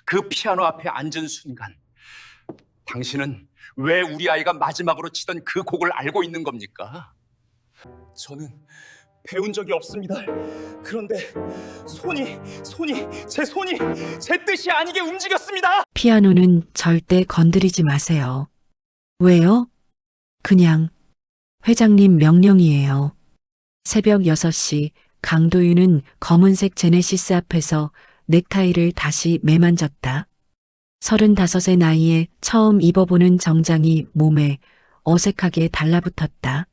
그 피아노 앞에 앉은 순간 당신은 왜 우리 아이가 마지막으로 치던 그 곡을 알고 있는 겁니까? 저는 배운 적이 없습니다. 그런데 제 손이 제 뜻이 아니게 움직였습니다. 피아노는 절대 건드리지 마세요. 왜요? 그냥 회장님 명령이에요. 새벽 6시 강도윤은 검은색 제네시스 앞에서 넥타이를 다시 매만졌다. 35의 나이에 처음 입어보는 정장이 몸에 어색하게 달라붙었다.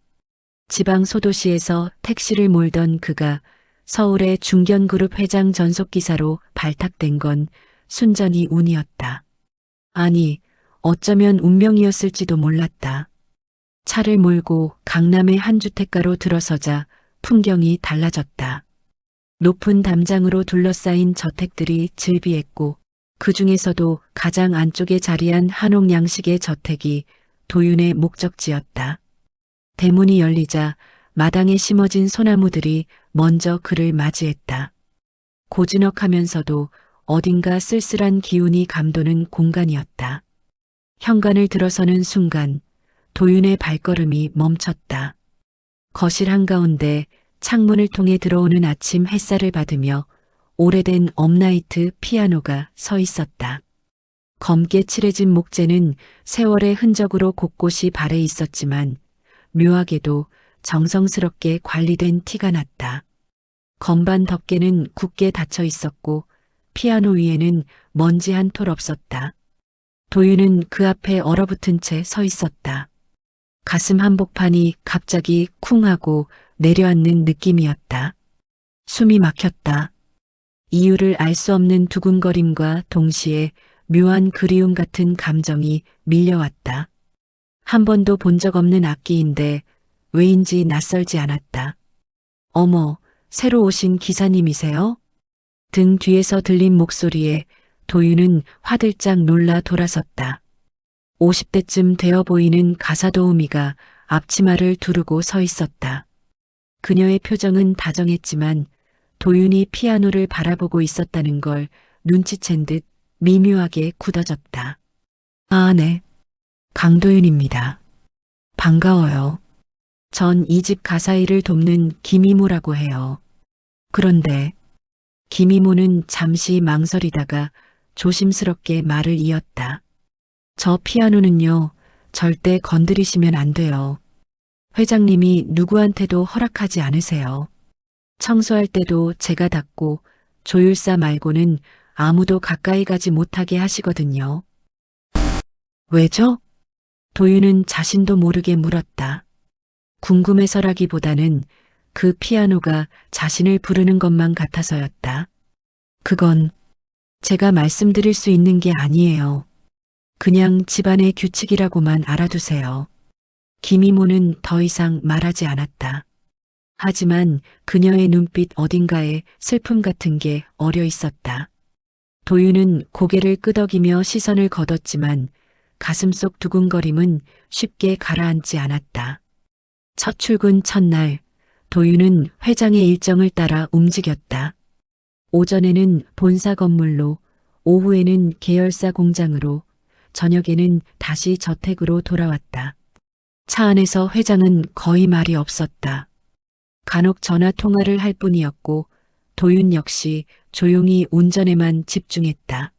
지방 소도시에서 택시를 몰던 그가 서울의 중견그룹 회장 전속기사로 발탁된 건 순전히 운이었다. 아니, 어쩌면 운명이었을지도 몰랐다. 차를 몰고 강남의 한 주택가로 들어서자 풍경이 달라졌다. 높은 담장으로 둘러싸인 저택들이 즐비했고 그 중에서도 가장 안쪽에 자리한 한옥 양식의 저택이 도윤의 목적지였다. 대문이 열리자 마당에 심어진 소나무들이 먼저 그를 맞이했다. 고즈넉하면서도 어딘가 쓸쓸한 기운이 감도는 공간이었다. 현관을 들어서는 순간 도윤의 발걸음이 멈췄다. 거실 한가운데 창문을 통해 들어오는 아침 햇살을 받으며 오래된 업라이트 피아노가 서 있었다. 검게 칠해진 목재는 세월의 흔적으로 곳곳이 발해 있었지만 묘하게도 정성스럽게 관리된 티가 났다. 건반 덮개는 굳게 닫혀 있었고 피아노 위에는 먼지 한 톨 없었다. 도윤은 그 앞에 얼어붙은 채 서 있었다. 가슴 한복판이 갑자기 쿵 하고 내려앉는 느낌이었다. 숨이 막혔다. 이유를 알 수 없는 두근거림과 동시에 묘한 그리움 같은 감정이 밀려왔다. 한 번도 본 적 없는 악기인데 왜인지 낯설지 않았다. 어머, 새로 오신 기사님이세요? 등 뒤에서 들린 목소리에 도윤은 화들짝 놀라 돌아섰다. 50대쯤 되어 보이는 가사도우미가 앞치마를 두르고 서 있었다. 그녀의 표정은 다정했지만 도윤이 피아노를 바라보고 있었다는 걸 눈치챈 듯 미묘하게 굳어졌다. 아, 네. 강도윤입니다. 반가워요. 전 이 집 가사일을 돕는 김이모라고 해요. 그런데 김이모는 잠시 망설이다가 조심스럽게 말을 이었다. 저 피아노는요, 절대 건드리시면 안 돼요. 회장님이 누구한테도 허락하지 않으세요. 청소할 때도 제가 닦고 조율사 말고는 아무도 가까이 가지 못하게 하시거든요. 왜죠? 도윤은 자신도 모르게 물었다. 궁금해서라기보다는 그 피아노가 자신을 부르는 것만 같아서였다. 그건 제가 말씀드릴 수 있는 게 아니에요. 그냥 집안의 규칙이라고만 알아두세요. 김이모는 더 이상 말하지 않았다. 하지만 그녀의 눈빛 어딘가에 슬픔 같은 게 어려 있었다. 도윤은 고개를 끄덕이며 시선을 걷었지만 가슴속 두근거림은 쉽게 가라앉지 않았다. 첫 출근 첫날 도윤은 회장의 일정을 따라 움직였다. 오전에는 본사 건물로, 오후에는 계열사 공장으로, 저녁에는 다시 저택으로 돌아왔다. 차 안에서 회장은 거의 말이 없었다. 간혹 전화 통화를 할 뿐이었고 도윤 역시 조용히 운전에만 집중했다.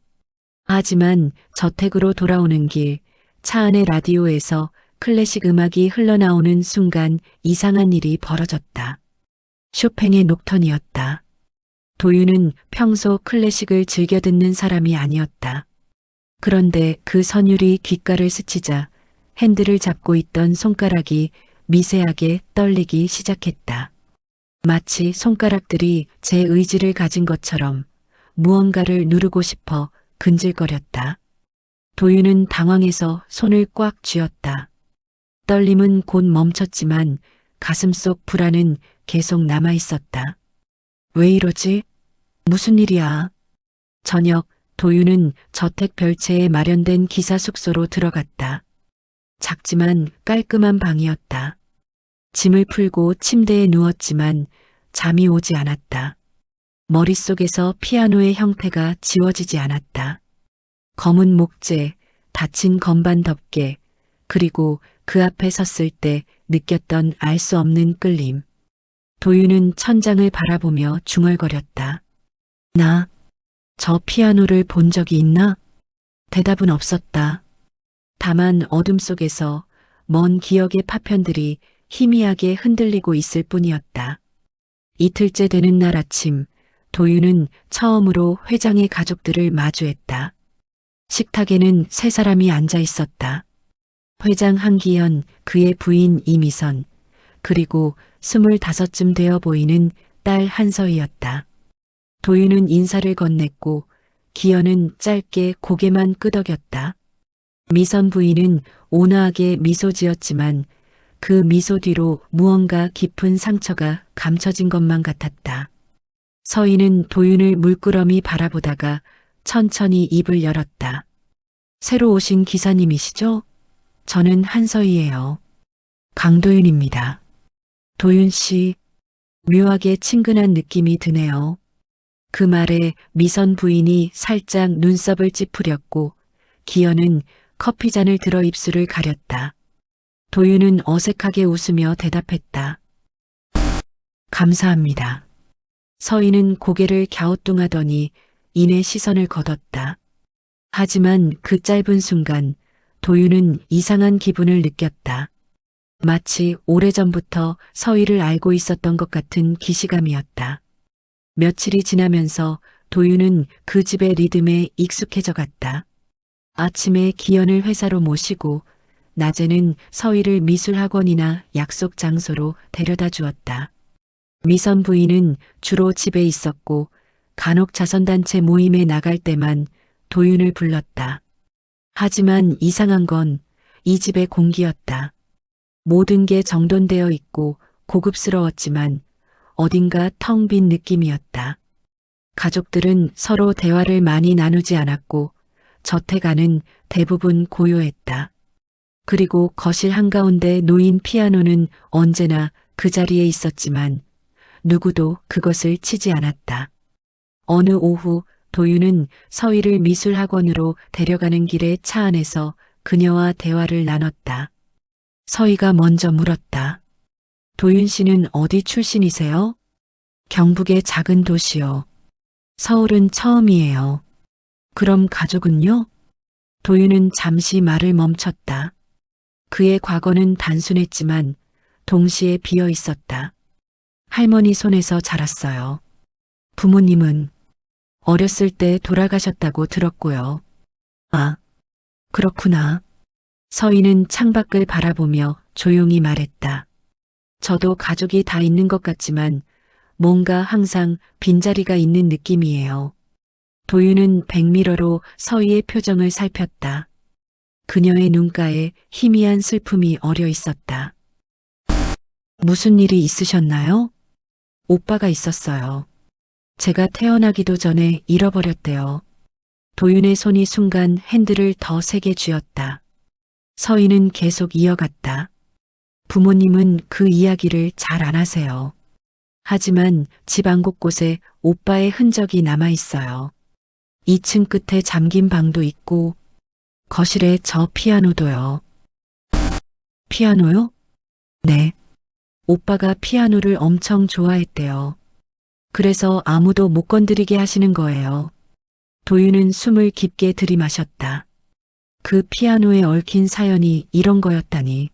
하지만 저택으로 돌아오는 길, 차 안의 라디오에서 클래식 음악이 흘러나오는 순간 이상한 일이 벌어졌다. 쇼팽의 녹턴이었다. 도윤은 평소 클래식을 즐겨 듣는 사람이 아니었다. 그런데 그 선율이 귓가를 스치자 핸들을 잡고 있던 손가락이 미세하게 떨리기 시작했다. 마치 손가락들이 제 의지를 가진 것처럼 무언가를 누르고 싶어 근질거렸다. 도윤은 당황해서 손을 꽉 쥐었다. 떨림은 곧 멈췄지만 가슴속 불안은 계속 남아 있었다. 왜 이러지? 무슨 일이야? 저녁 도윤은 저택 별채에 마련된 기사 숙소로 들어갔다. 작지만 깔끔한 방이었다. 짐을 풀고 침대에 누웠지만 잠이 오지 않았다. 머릿속에서 피아노의 형태가 지워지지 않았다. 검은 목재, 닫힌 건반 덮개, 그리고 그 앞에 섰을 때 느꼈던 알 수 없는 끌림. 도윤은 천장을 바라보며 중얼거렸다. 나, 저 피아노를 본 적이 있나? 대답은 없었다. 다만 어둠 속에서 먼 기억의 파편들이 희미하게 흔들리고 있을 뿐이었다. 이틀째 되는 날 아침, 도윤은 처음으로 회장의 가족들을 마주했다. 식탁에는 세 사람이 앉아 있었다. 회장 한기현, 그의 부인 이미선, 그리고 25쯤 되어 보이는 딸 한서희였다. 도윤은 인사를 건넸고 기현은 짧게 고개만 끄덕였다. 미선 부인은 온화하게 미소 지었지만 그 미소 뒤로 무언가 깊은 상처가 감춰진 것만 같았다. 서희는 도윤을 물끄러미 바라보다가 천천히 입을 열었다. 새로 오신 기사님이시죠? 저는 한서희예요. 강도윤입니다. 도윤 씨, 묘하게 친근한 느낌이 드네요. 그 말에 미선 부인이 살짝 눈썹을 찌푸렸고 기현은 커피잔을 들어 입술을 가렸다. 도윤은 어색하게 웃으며 대답했다. 감사합니다. 서희는 고개를 갸우뚱하더니 이내 시선을 거뒀다. 하지만 그 짧은 순간 도윤은 이상한 기분을 느꼈다. 마치 오래전부터 서희를 알고 있었던 것 같은 기시감이었다. 며칠이 지나면서 도윤은 그 집의 리듬에 익숙해져 갔다. 아침에 기현을 회사로 모시고 낮에는 서희를 미술학원이나 약속 장소로 데려다 주었다. 미선 부인은 주로 집에 있었고 간혹 자선단체 모임에 나갈 때만 도윤을 불렀다. 하지만 이상한 건 이 집의 공기였다. 모든 게 정돈되어 있고 고급스러웠지만 어딘가 텅 빈 느낌이었다. 가족들은 서로 대화를 많이 나누지 않았고 저택 안은 대부분 고요했다. 그리고 거실 한가운데 놓인 피아노는 언제나 그 자리에 있었지만 누구도 그것을 치지 않았다. 어느 오후 도윤은 서희를 미술학원으로 데려가는 길에 차 안에서 그녀와 대화를 나눴다. 서희가 먼저 물었다. 도윤 씨는 어디 출신이세요? 경북의 작은 도시요. 서울은 처음이에요. 그럼 가족은요? 도윤은 잠시 말을 멈췄다. 그의 과거는 단순했지만 동시에 비어 있었다. 할머니 손에서 자랐어요. 부모님은 어렸을 때 돌아가셨다고 들었고요. 아, 그렇구나. 서희는 창밖을 바라보며 조용히 말했다. 저도 가족이 다 있는 것 같지만 뭔가 항상 빈자리가 있는 느낌이에요. 도윤은 백미러로 서희의 표정을 살폈다. 그녀의 눈가에 희미한 슬픔이 어려 있었다. 무슨 일이 있으셨나요? 오빠가 있었어요. 제가 태어나기도 전에 잃어버렸대요. 도윤의 손이 순간 핸들을 더 세게 쥐었다. 서희는 계속 이어갔다. 부모님은 그 이야기를 잘 안 하세요. 하지만 집안 곳곳에 오빠의 흔적이 남아 있어요. 2층 끝에 잠긴 방도 있고 거실에 저 피아노도요. 피아노요? 네. 오빠가 피아노를 엄청 좋아했대요. 그래서 아무도 못 건드리게 하시는 거예요. 도윤은 숨을 깊게 들이마셨다. 그 피아노에 얽힌 사연이 이런 거였다니.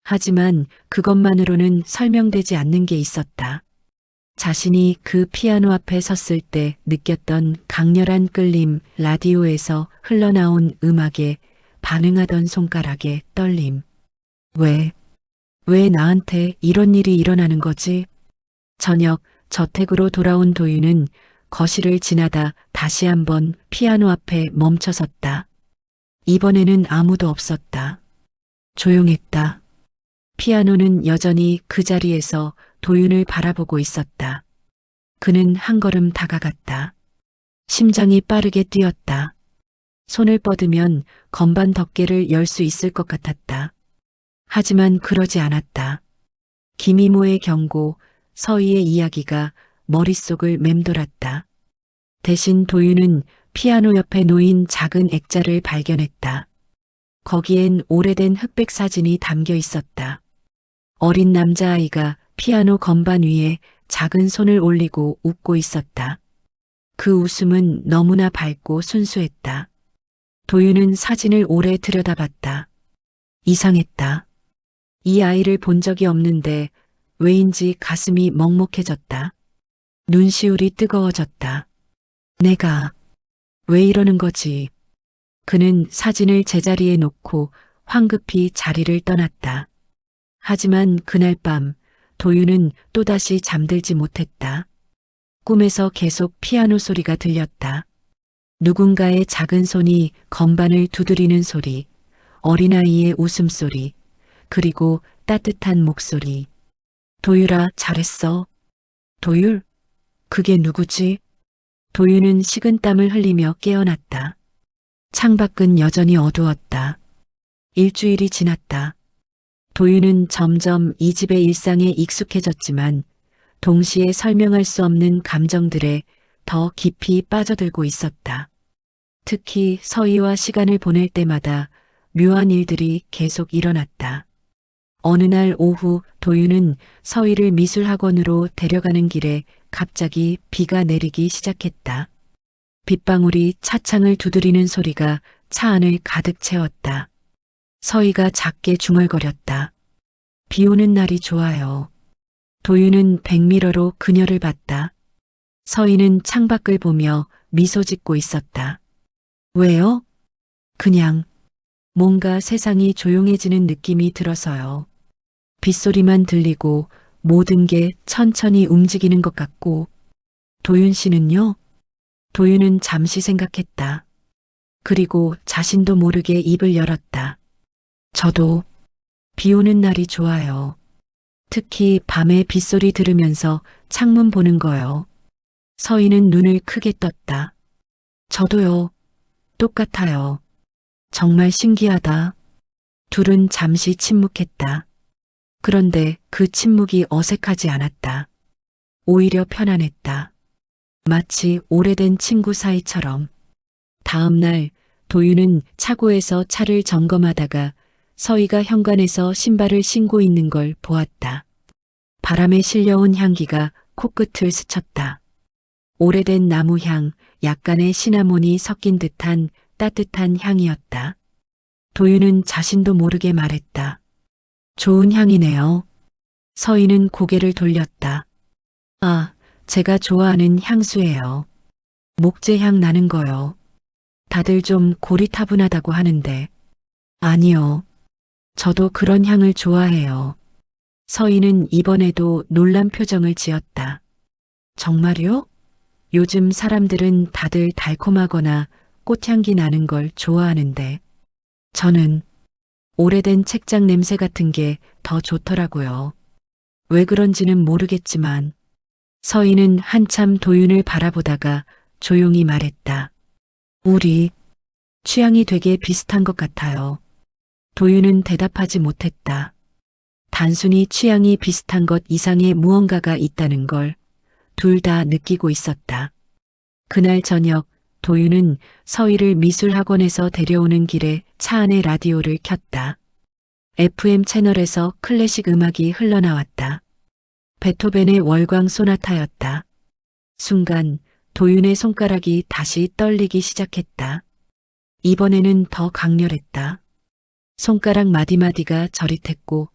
하지만 그것만으로는 설명되지 않는 게 있었다. 자신이 그 피아노 앞에 섰을 때 느꼈던 강렬한 끌림, 라디오에서 흘러나온 음악에 반응하던 손가락의 떨림. 왜 나한테 이런 일이 일어나는 거지? 저녁 저택으로 돌아온 도윤은 거실을 지나다 다시 한번 피아노 앞에 멈춰섰다. 이번에는 아무도 없었다. 조용했다. 피아노는 여전히 그 자리에서 도윤을 바라보고 있었다. 그는 한 걸음 다가갔다. 심장이 빠르게 뛰었다. 손을 뻗으면 건반 덮개를 열 수 있을 것 같았다. 하지만 그러지 않았다. 김이모의 경고, 서희의 이야기가 머릿속을 맴돌았다. 대신 도윤은 피아노 옆에 놓인 작은 액자를 발견했다. 거기엔 오래된 흑백 사진이 담겨 있었다. 어린 남자아이가 피아노 건반 위에 작은 손을 올리고 웃고 있었다. 그 웃음은 너무나 밝고 순수했다. 도윤은 사진을 오래 들여다봤다. 이상했다. 이 아이를 본 적이 없는데 왜인지 가슴이 먹먹해졌다. 눈시울이 뜨거워졌다. 내가 왜 이러는 거지? 그는 사진을 제자리에 놓고 황급히 자리를 떠났다. 하지만 그날 밤 도윤은 또다시 잠들지 못했다. 꿈에서 계속 피아노 소리가 들렸다. 누군가의 작은 손이 건반을 두드리는 소리, 어린아이의 웃음소리, 그리고 따뜻한 목소리. 도율아, 잘했어. 도율? 그게 누구지? 도윤은 식은땀을 흘리며 깨어났다. 창밖은 여전히 어두웠다. 일주일이 지났다. 도윤은 점점 이 집의 일상에 익숙해졌지만 동시에 설명할 수 없는 감정들에 더 깊이 빠져들고 있었다. 특히 서희와 시간을 보낼 때마다 묘한 일들이 계속 일어났다. 어느 날 오후 도윤은 서희를 미술학원으로 데려가는 길에 갑자기 비가 내리기 시작했다. 빗방울이 차창을 두드리는 소리가 차 안을 가득 채웠다. 서희가 작게 중얼거렸다. 비 오는 날이 좋아요. 도윤은 백미러로 그녀를 봤다. 서희는 창밖을 보며 미소 짓고 있었다. 왜요? 그냥 뭔가 세상이 조용해지는 느낌이 들어서요. 빗소리만 들리고 모든 게 천천히 움직이는 것 같고. 도윤 씨는요? 도윤은 잠시 생각했다. 그리고 자신도 모르게 입을 열었다. 저도 비 오는 날이 좋아요. 특히 밤에 빗소리 들으면서 창문 보는 거요. 서희는 눈을 크게 떴다. 저도요. 똑같아요. 정말 신기하다. 둘은 잠시 침묵했다. 그런데 그 침묵이 어색하지 않았다. 오히려 편안했다. 마치 오래된 친구 사이처럼. 다음 날 도윤은 차고에서 차를 점검하다가 서희가 현관에서 신발을 신고 있는 걸 보았다. 바람에 실려온 향기가 코끝을 스쳤다. 오래된 나무향, 약간의 시나몬이 섞인 듯한 따뜻한 향이었다. 도윤은 자신도 모르게 말했다. 좋은 향이네요. 서희는 고개를 돌렸다. 아, 제가 좋아하는 향수예요. 목재향 나는 거요. 다들 좀 고리타분하다고 하는데. 아니요. 저도 그런 향을 좋아해요. 서희는 이번에도 놀란 표정을 지었다. 정말요? 요즘 사람들은 다들 달콤하거나 꽃향기 나는 걸 좋아하는데 저는 오래된 책장 냄새 같은 게 더 좋더라고요. 왜 그런지는 모르겠지만. 서희는 한참 도윤을 바라보다가 조용히 말했다. 우리 취향이 되게 비슷한 것 같아요. 도윤은 대답하지 못했다. 단순히 취향이 비슷한 것 이상의 무언가가 있다는 걸 둘 다 느끼고 있었다. 그날 저녁 도윤은 서희를 미술학원에서 데려오는 길에 차 안에 라디오를 켰다. FM 채널에서 클래식 음악이 흘러나왔다. 베토벤의 월광 소나타였다. 순간 도윤의 손가락이 다시 떨리기 시작했다. 이번에는 더 강렬했다. 손가락 마디마디가 저릿했고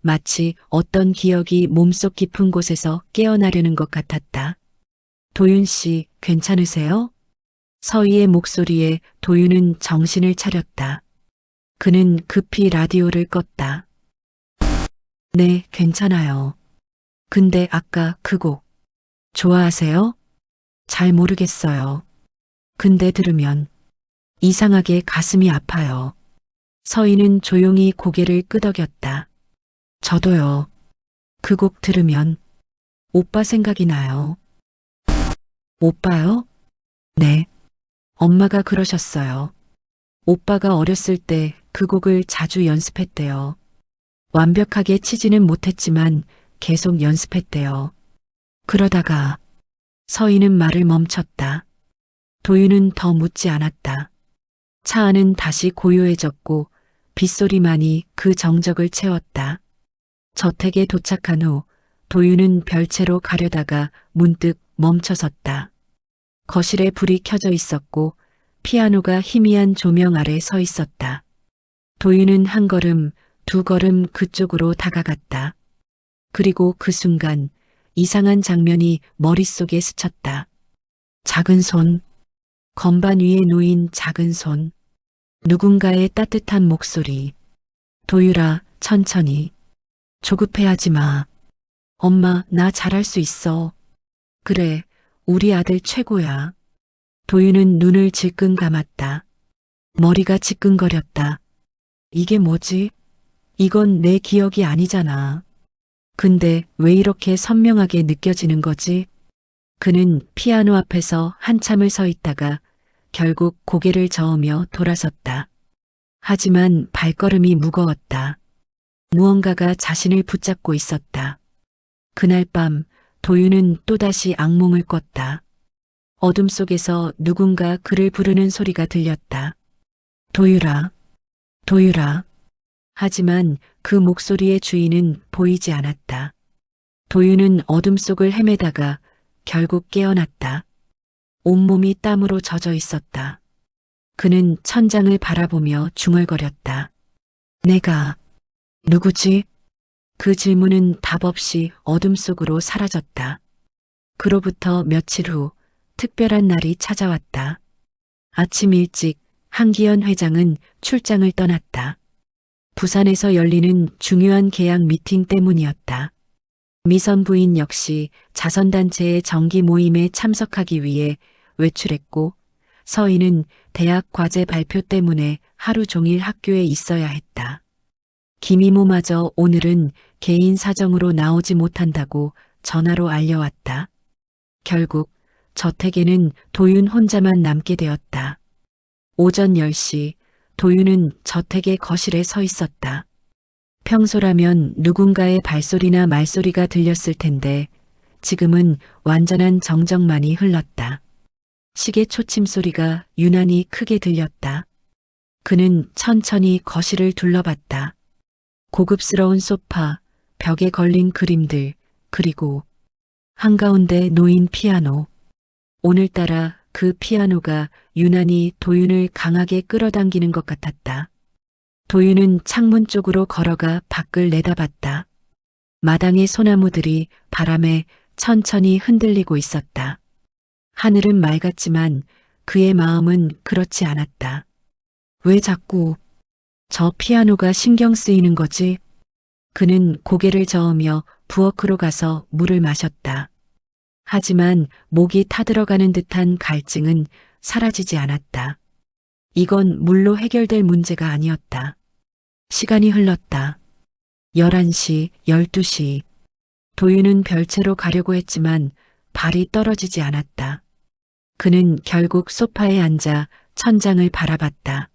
마치 어떤 기억이 몸속 깊은 곳에서 깨어나려는 것 같았다. 도윤 씨, 괜찮으세요? 서희의 목소리에 도윤은 정신을 차렸다. 그는 급히 라디오를 껐다. 네, 괜찮아요. 근데 아까 그 곡 좋아하세요? 잘 모르겠어요. 근데 들으면 이상하게 가슴이 아파요. 서희는 조용히 고개를 끄덕였다. 저도요. 그 곡 들으면 오빠 생각이 나요. 오빠요? 네. 엄마가 그러셨어요. 오빠가 어렸을 때 그 곡을 자주 연습했대요. 완벽하게 치지는 못했지만 계속 연습했대요. 그러다가 서희는 말을 멈췄다. 도윤은 더 묻지 않았다. 차 안은 다시 고요해졌고 빗소리만이 그 정적을 채웠다. 저택에 도착한 후 도윤은 별채로 가려다가 문득 멈춰섰다. 거실에 불이 켜져 있었고 피아노가 희미한 조명 아래 서 있었다. 도윤은 한 걸음, 두 걸음 그쪽으로 다가갔다. 그리고 그 순간 이상한 장면이 머릿속에 스쳤다. 작은 손, 건반 위에 놓인 작은 손, 누군가의 따뜻한 목소리. 도율아, 천천히. 조급해하지 마. 엄마, 나 잘할 수 있어. 그래, 우리 아들 최고야. 도윤은 눈을 질끈 감았다. 머리가 지끈거렸다. 이게 뭐지? 이건 내 기억이 아니잖아. 근데 왜 이렇게 선명하게 느껴지는 거지? 그는 피아노 앞에서 한참을 서 있다가 결국 고개를 저으며 돌아섰다. 하지만 발걸음이 무거웠다. 무언가가 자신을 붙잡고 있었다. 그날 밤 도윤은 또다시 악몽을 꿨다. 어둠 속에서 누군가 그를 부르는 소리가 들렸다. 도율아, 도율아. 하지만 그 목소리의 주인은 보이지 않았다. 도윤은 어둠 속을 헤매다가 결국 깨어났다. 온몸이 땀으로 젖어 있었다. 그는 천장을 바라보며 중얼거렸다. 내가 누구지? 그 질문은 답 없이 어둠 속으로 사라졌다. 그로부터 며칠 후 특별한 날이 찾아왔다. 아침 일찍 한기현 회장은 출장을 떠났다. 부산에서 열리는 중요한 계약 미팅 때문이었다. 미선 부인 역시 자선단체의 정기 모임에 참석하기 위해 외출했고 서희는 대학 과제 발표 때문에 하루 종일 학교에 있어야 했다. 김이모마저 오늘은 개인 사정으로 나오지 못한다고 전화로 알려왔다. 결국 저택에는 도윤 혼자만 남게 되었다. 오전 10시 도윤은 저택의 거실에 서 있었다. 평소라면 누군가의 발소리나 말소리가 들렸을 텐데 지금은 완전한 정적만이 흘렀다. 시계 초침 소리가 유난히 크게 들렸다. 그는 천천히 거실을 둘러봤다. 고급스러운 소파, 벽에 걸린 그림들, 그리고 한가운데 놓인 피아노. 오늘따라 그 피아노가 유난히 도윤을 강하게 끌어당기는 것 같았다. 도윤은 창문 쪽으로 걸어가 밖을 내다봤다. 마당의 소나무들이 바람에 천천히 흔들리고 있었다. 하늘은 맑았지만 그의 마음은 그렇지 않았다. 왜 자꾸 저 피아노가 신경 쓰이는 거지? 그는 고개를 저으며 부엌으로 가서 물을 마셨다. 하지만 목이 타들어가는 듯한 갈증은 사라지지 않았다. 이건 물로 해결될 문제가 아니었다. 시간이 흘렀다. 11시, 12시. 도윤은 별채로 가려고 했지만 발이 떨어지지 않았다. 그는 결국 소파에 앉아 천장을 바라봤다.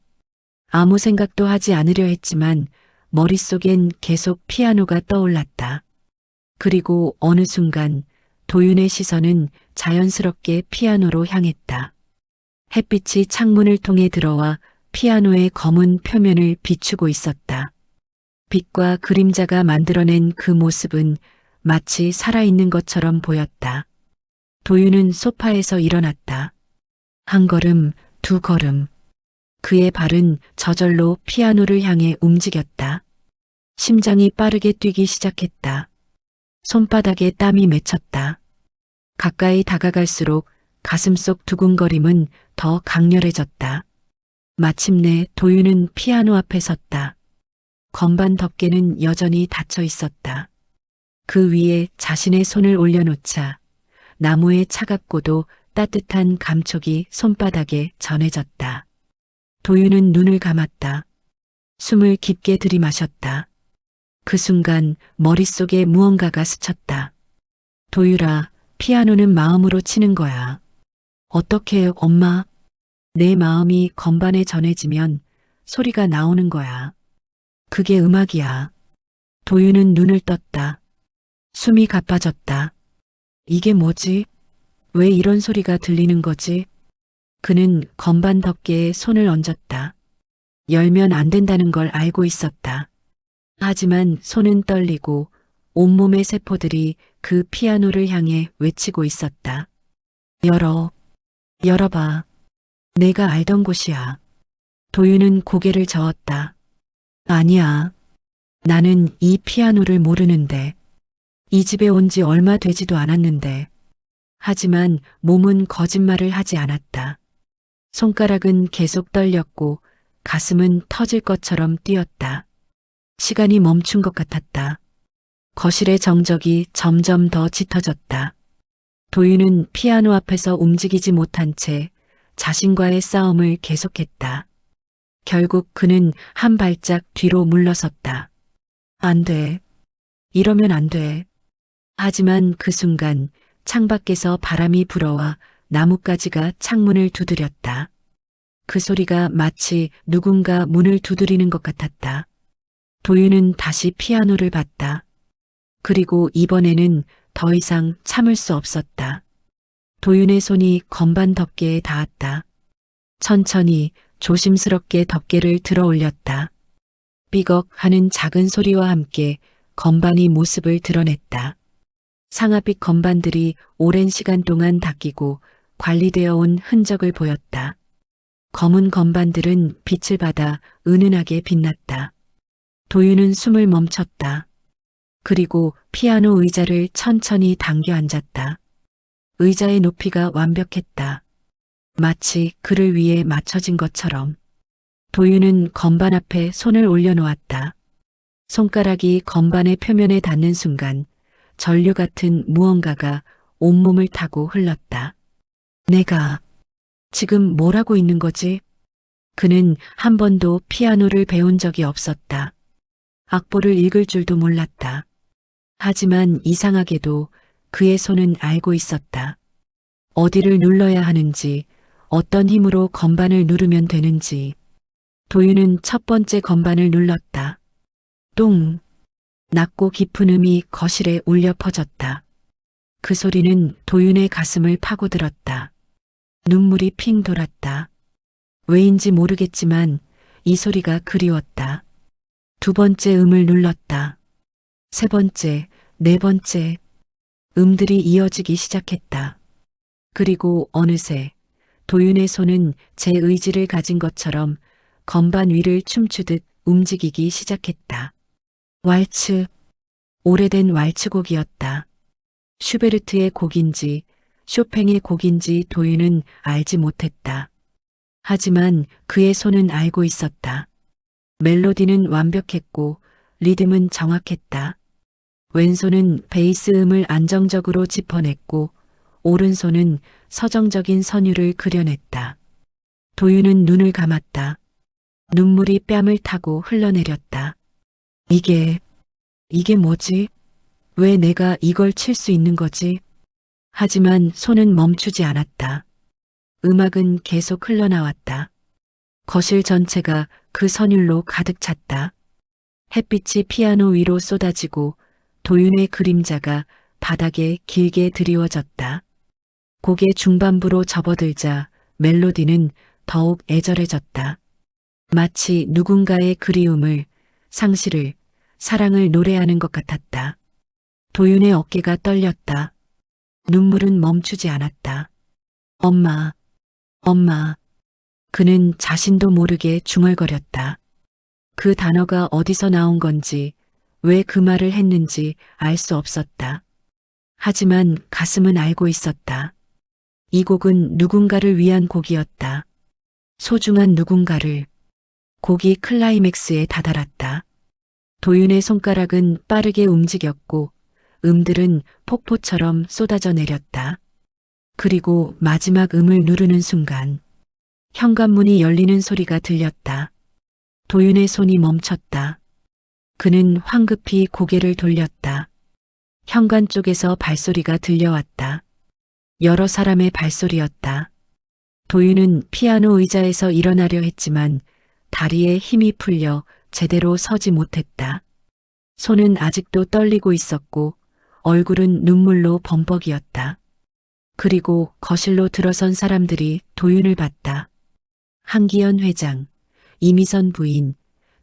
아무 생각도 하지 않으려 했지만 머릿속엔 계속 피아노가 떠올랐다. 그리고 어느 순간 도윤의 시선은 자연스럽게 피아노로 향했다. 햇빛이 창문을 통해 들어와 피아노의 검은 표면을 비추고 있었다. 빛과 그림자가 만들어낸 그 모습은 마치 살아있는 것처럼 보였다. 도윤은 소파에서 일어났다. 한 걸음, 두 걸음. 그의 발은 저절로 피아노를 향해 움직였다. 심장이 빠르게 뛰기 시작했다. 손바닥에 땀이 맺혔다. 가까이 다가갈수록 가슴속 두근거림은 더 강렬해졌다. 마침내 도윤은 피아노 앞에 섰다. 건반 덮개는 여전히 닫혀 있었다. 그 위에 자신의 손을 올려놓자 나무의 차갑고도 따뜻한 감촉이 손바닥에 전해졌다. 도윤은 눈을 감았다. 숨을 깊게 들이마셨다. 그 순간 머릿속에 무언가가 스쳤다. 도율아, 피아노는 마음으로 치는 거야. 어떻게 해요, 엄마? 내 마음이 건반에 전해지면 소리가 나오는 거야. 그게 음악이야. 도윤은 눈을 떴다. 숨이 가빠졌다. 이게 뭐지? 왜 이런 소리가 들리는 거지? 그는 건반 덮개에 손을 얹었다. 열면 안 된다는 걸 알고 있었다. 하지만 손은 떨리고 온몸의 세포들이 그 피아노를 향해 외치고 있었다. 열어봐. 내가 알던 곳이야. 도윤은 고개를 저었다. 아니야. 나는 이 피아노를 모르는데. 이 집에 온 지 얼마 되지도 않았는데. 하지만 몸은 거짓말을 하지 않았다. 손가락은 계속 떨렸고 가슴은 터질 것처럼 뛰었다. 시간이 멈춘 것 같았다. 거실의 정적이 점점 더 짙어졌다. 도윤은 피아노 앞에서 움직이지 못한 채 자신과의 싸움을 계속했다. 결국 그는 한 발짝 뒤로 물러섰다. 안 돼. 이러면 안 돼. 하지만 그 순간 창밖에서 바람이 불어와 나뭇가지가 창문을 두드렸다. 그 소리가 마치 누군가 문을 두드리는 것 같았다. 도윤은 다시 피아노를 봤다. 그리고 이번에는 더 이상 참을 수 없었다. 도윤의 손이 건반 덮개에 닿았다. 천천히 조심스럽게 덮개를 들어 올렸다. 삐걱 하는 작은 소리와 함께 건반이 모습을 드러냈다. 상아빛 건반들이 오랜 시간 동안 닦이고 관리되어 온 흔적을 보였다. 검은 건반들은 빛을 받아 은은하게 빛났다. 도윤은 숨을 멈췄다. 그리고 피아노 의자를 천천히 당겨 앉았다. 의자의 높이가 완벽했다. 마치 그를 위해 맞춰진 것처럼. 도윤은 건반 앞에 손을 올려놓았다. 손가락이 건반의 표면에 닿는 순간 전류 같은 무언가가 온몸을 타고 흘렀다. 내가 지금 뭘 하고 있는 거지? 그는 한 번도 피아노를 배운 적이 없었다. 악보를 읽을 줄도 몰랐다. 하지만 이상하게도 그의 손은 알고 있었다. 어디를 눌러야 하는지, 어떤 힘으로 건반을 누르면 되는지. 도윤은 첫 번째 건반을 눌렀다. 똥! 낮고 깊은 음이 거실에 울려 퍼졌다. 그 소리는 도윤의 가슴을 파고들었다. 눈물이 핑 돌았다. 왜인지 모르겠지만 이 소리가 그리웠다. 두 번째 음을 눌렀다. 세 번째, 네 번째. 음들이 이어지기 시작했다. 그리고 어느새 도윤의 손은 제 의지를 가진 것처럼 건반 위를 춤추듯 움직이기 시작했다. 왈츠, 오래된 왈츠곡이었다. 슈베르트의 곡인지 쇼팽의 곡인지 도윤은 알지 못했다. 하지만 그의 손은 알고 있었다. 멜로디는 완벽했고 리듬은 정확했다. 왼손은 베이스 음을 안정적으로 짚어냈고 오른손은 서정적인 선율을 그려냈다. 도윤은 눈을 감았다. 눈물이 뺨을 타고 흘러내렸다. 이게 뭐지? 왜 내가 이걸 칠 수 있는 거지? 하지만 손은 멈추지 않았다. 음악은 계속 흘러나왔다. 거실 전체가 그 선율로 가득 찼다. 햇빛이 피아노 위로 쏟아지고 도윤의 그림자가 바닥에 길게 드리워졌다. 곡의 중반부로 접어들자 멜로디는 더욱 애절해졌다. 마치 누군가의 그리움을, 상실을, 사랑을 노래하는 것 같았다. 도윤의 어깨가 떨렸다. 눈물은 멈추지 않았다. 엄마. 그는 자신도 모르게 중얼거렸다. 그 단어가 어디서 나온 건지, 왜 그 말을 했는지 알 수 없었다. 하지만 가슴은 알고 있었다. 이 곡은 누군가를 위한 곡이었다. 소중한 누군가를. 곡이 클라이맥스에 다다랐다. 도윤의 손가락은 빠르게 움직였고 음들은 폭포처럼 쏟아져 내렸다. 그리고 마지막 음을 누르는 순간 현관문이 열리는 소리가 들렸다. 도윤의 손이 멈췄다. 그는 황급히 고개를 돌렸다. 현관 쪽에서 발소리가 들려왔다. 여러 사람의 발소리였다. 도윤은 피아노 의자에서 일어나려 했지만 다리에 힘이 풀려 제대로 서지 못했다. 손은 아직도 떨리고 있었고 얼굴은 눈물로 범벅이었다. 그리고 거실로 들어선 사람들이 도윤을 봤다. 한기현 회장, 이미선 부인,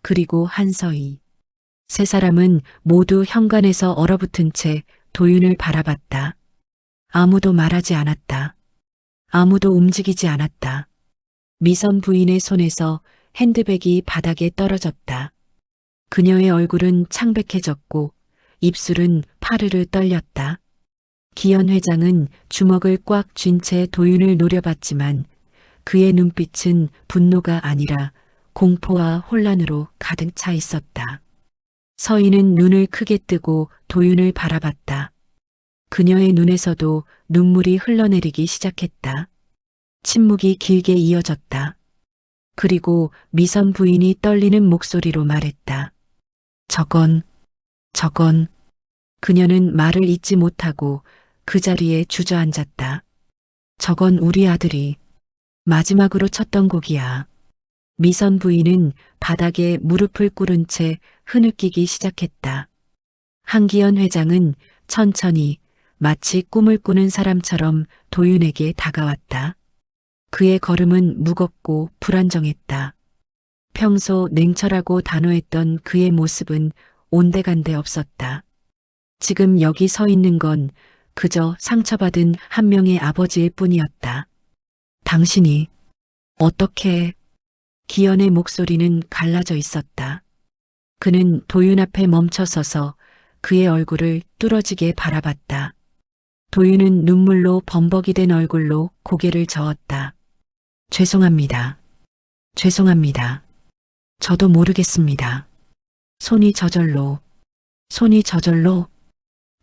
그리고 한서희. 세 사람은 모두 현관에서 얼어붙은 채 도윤을 바라봤다. 아무도 말하지 않았다. 아무도 움직이지 않았다. 미선 부인의 손에서 핸드백이 바닥에 떨어졌다. 그녀의 얼굴은 창백해졌고 입술은 파르르 떨렸다. 기현 회장은 주먹을 꽉 쥔 채 도윤을 노려봤지만 그의 눈빛은 분노가 아니라 공포와 혼란으로 가득 차 있었다. 서희는 눈을 크게 뜨고 도윤을 바라봤다. 그녀의 눈에서도 눈물이 흘러내리기 시작했다. 침묵이 길게 이어졌다. 그리고 미선 부인이 떨리는 목소리로 말했다. 저건. 그녀는 말을 잇지 못하고 그 자리에 주저앉았다. 저건 우리 아들이 마지막으로 쳤던 곡이야. 미선 부인은 바닥에 무릎을 꿇은 채 흐느끼기 시작했다. 한기현 회장은 천천히 마치 꿈을 꾸는 사람처럼 도윤에게 다가왔다. 그의 걸음은 무겁고 불안정했다. 평소 냉철하고 단호했던 그의 모습은 온데간데 없었다. 지금 여기 서 있는 건 그저 상처받은 한 명의 아버지일 뿐이었다. 당신이 어떻게... 기현의 목소리는 갈라져 있었다. 그는 도윤 앞에 멈춰서서 그의 얼굴을 뚫어지게 바라봤다. 도윤은 눈물로 범벅이 된 얼굴로 고개를 저었다. 죄송합니다. 저도 모르겠습니다. 손이 저절로.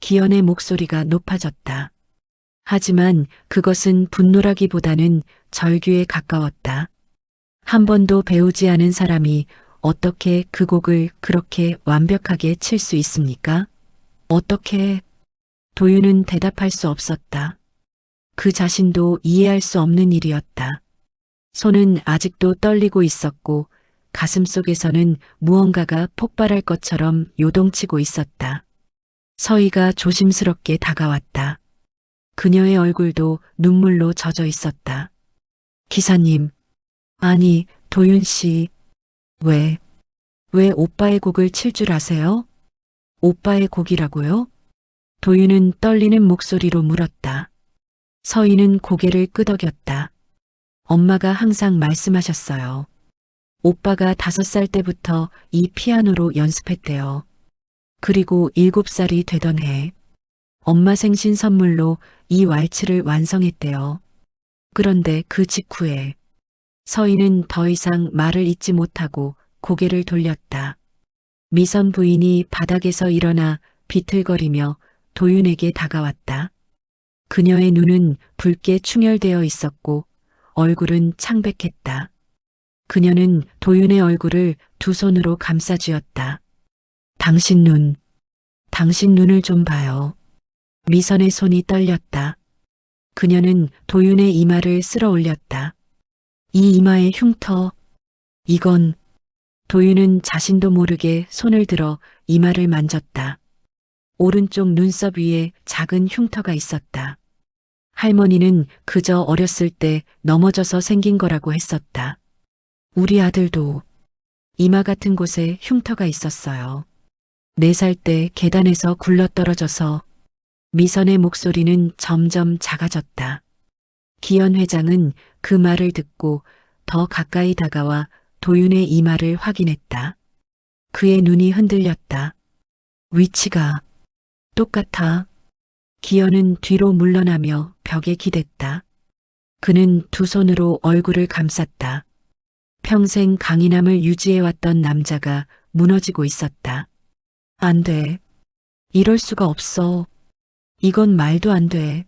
기현의 목소리가 높아졌다. 하지만 그것은 분노라기보다는 절규에 가까웠다. 한 번도 배우지 않은 사람이 어떻게 그 곡을 그렇게 완벽하게 칠 수 있습니까? 어떻게? 도윤은 대답할 수 없었다. 그 자신도 이해할 수 없는 일이었다. 손은 아직도 떨리고 있었고 가슴 속에서는 무언가가 폭발할 것처럼 요동치고 있었다. 서희가 조심스럽게 다가왔다. 그녀의 얼굴도 눈물로 젖어 있었다. 기사님, 아니, 도윤 씨, 왜 오빠의 곡을 칠 줄 아세요? 오빠의 곡이라고요? 도윤은 떨리는 목소리로 물었다. 서희는 고개를 끄덕였다. 엄마가 항상 말씀하셨어요. 오빠가 5살 때부터 이 피아노로 연습했대요. 그리고 7살이 되던 해, 엄마 생신 선물로 이 왈츠를 완성했대요. 그런데 그 직후에 서희는 더 이상 말을 잇지 못하고 고개를 돌렸다. 미선 부인이 바닥에서 일어나 비틀거리며 도윤에게 다가왔다. 그녀의 눈은 붉게 충혈되어 있었고 얼굴은 창백했다. 그녀는 도윤의 얼굴을 두 손으로 감싸쥐었다. 당신 눈을 좀 봐요. 미선의 손이 떨렸다. 그녀는 도윤의 이마를 쓸어 올렸다. 이 이마의 흉터, 이건... 도윤은 자신도 모르게 손을 들어 이마를 만졌다. 오른쪽 눈썹 위에 작은 흉터가 있었다. 할머니는 그저 어렸을 때 넘어져서 생긴 거라고 했었다. 우리 아들도 이마 같은 곳에 흉터가 있었어요. 4살 때 계단에서 굴러떨어져서. 미선의 목소리는 점점 작아졌다. 기현 회장은 그 말을 듣고 더 가까이 다가와 도윤의 이마를 확인했다. 그의 눈이 흔들렸다. 위치가 똑같아. 기현은 뒤로 물러나며 벽에 기댔다. 그는 두 손으로 얼굴을 감쌌다. 평생 강인함을 유지해왔던 남자가 무너지고 있었다. 안 돼. 이럴 수가 없어. 이건 말도 안 돼.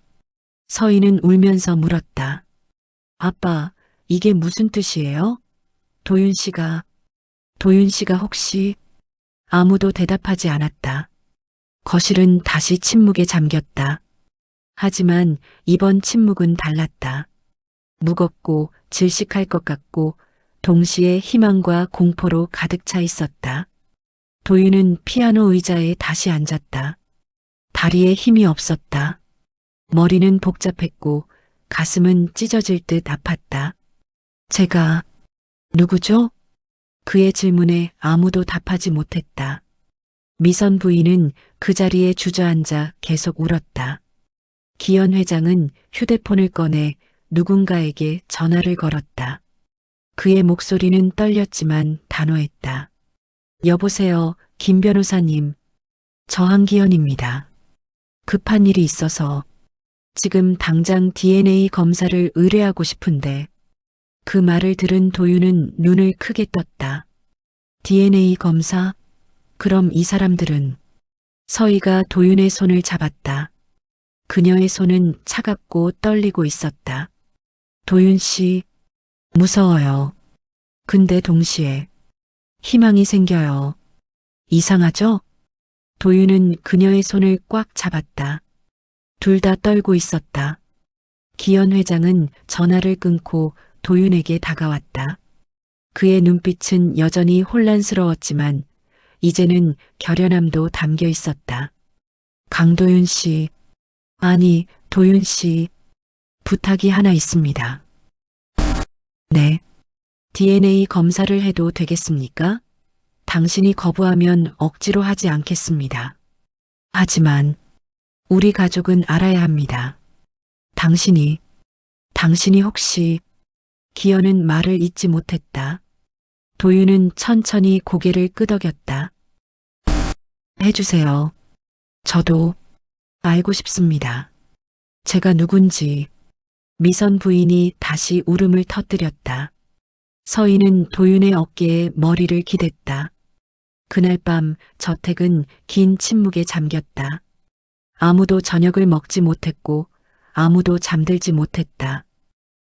서희는 울면서 물었다. 아빠, 이게 무슨 뜻이에요? 도윤 씨가 혹시... 아무도 대답하지 않았다. 거실은 다시 침묵에 잠겼다. 하지만 이번 침묵은 달랐다. 무겁고 질식할 것 같고 동시에 희망과 공포로 가득 차 있었다. 도윤은 피아노 의자에 다시 앉았다. 다리에 힘이 없었다. 머리는 복잡했고 가슴은 찢어질 듯 아팠다. 제가 누구죠? 그의 질문에 아무도 답하지 못했다. 미선 부인은 그 자리에 주저앉아 계속 울었다. 기현 회장은 휴대폰을 꺼내 누군가에게 전화를 걸었다. 그의 목소리는 떨렸지만 단호했다. 여보세요, 김 변호사님. 저 한기현입니다. 급한 일이 있어서 지금 당장 DNA 검사를 의뢰하고 싶은데. 그 말을 들은 도윤은 눈을 크게 떴다. DNA 검사? 그럼 이 사람들은? 서희가 도윤의 손을 잡았다. 그녀의 손은 차갑고 떨리고 있었다. 도윤 씨, 무서워요. 근데 동시에 희망이 생겨요. 이상하죠? 도윤은 그녀의 손을 꽉 잡았다. 둘 다 떨고 있었다. 기현 회장은 전화를 끊고 도윤에게 다가왔다. 그의 눈빛은 여전히 혼란스러웠지만 이제는 결연함도 담겨 있었다. 강도윤 씨, 아니, 도윤 씨, 부탁이 하나 있습니다. 네. DNA 검사를 해도 되겠습니까? 당신이 거부하면 억지로 하지 않겠습니다. 하지만 우리 가족은 알아야 합니다. 당신이 혹시. 기현은 말을 잇지 못했다. 도윤은 천천히 고개를 끄덕였다. 해주세요. 저도 알고 싶습니다. 제가 누군지. 미선 부인이 다시 울음을 터뜨렸다. 서희는 도윤의 어깨에 머리를 기댔다. 그날 밤 저택은 긴 침묵에 잠겼다. 아무도 저녁을 먹지 못했고 아무도 잠들지 못했다.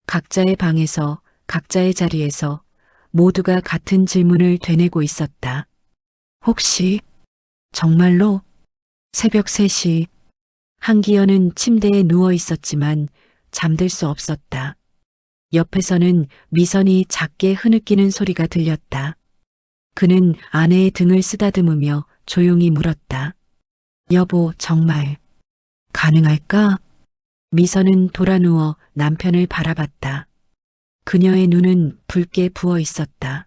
각자의 방에서 각자의 자리에서 모두가 같은 질문을 되뇌고 있었다. 혹시 정말로? 새벽 3시 한기현은 침대에 누워 있었지만 잠들 수 없었다. 옆에서는 미선이 작게 흐느끼는 소리가 들렸다. 그는 아내의 등을 쓰다듬으며 조용히 물었다. 여보, 정말 가능할까? 미선은 돌아누워 남편을 바라봤다. 그녀의 눈은 붉게 부어 있었다.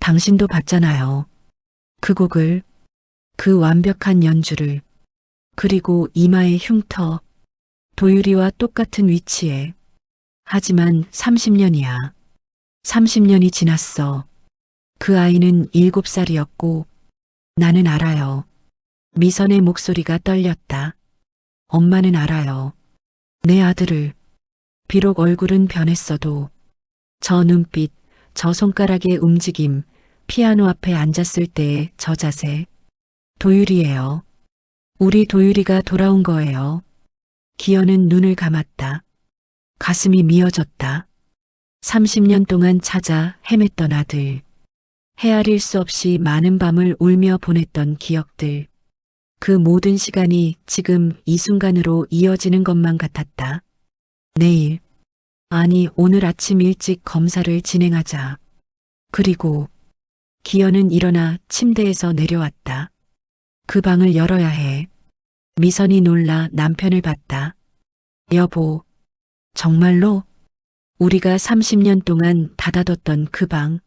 당신도 봤잖아요. 그 곡을, 그 완벽한 연주를, 그리고 이마의 흉터, 도유리와 똑같은 위치에. 하지만 30년이야. 30년이 지났어. 그 아이는 7살이었고 나는 알아요. 미선의 목소리가 떨렸다. 엄마는 알아요. 내 아들을. 비록 얼굴은 변했어도 저 눈빛, 저 손가락의 움직임, 피아노 앞에 앉았을 때의 저 자세. 도유리예요. 우리 도유리가 돌아온 거예요. 기현은 눈을 감았다. 가슴이 미어졌다. 30년 동안 찾아 헤맸던 아들. 헤아릴 수 없이 많은 밤을 울며 보냈던 기억들. 그 모든 시간이 지금 이 순간으로 이어지는 것만 같았다. 내일, 아니 오늘 아침 일찍 검사를 진행하자. 그리고 기현은 일어나 침대에서 내려왔다. 그 방을 열어야 해. 미선이 놀라 남편을 봤다. 여보, 정말로? 우리가 30년 동안 닫아뒀던 그 방,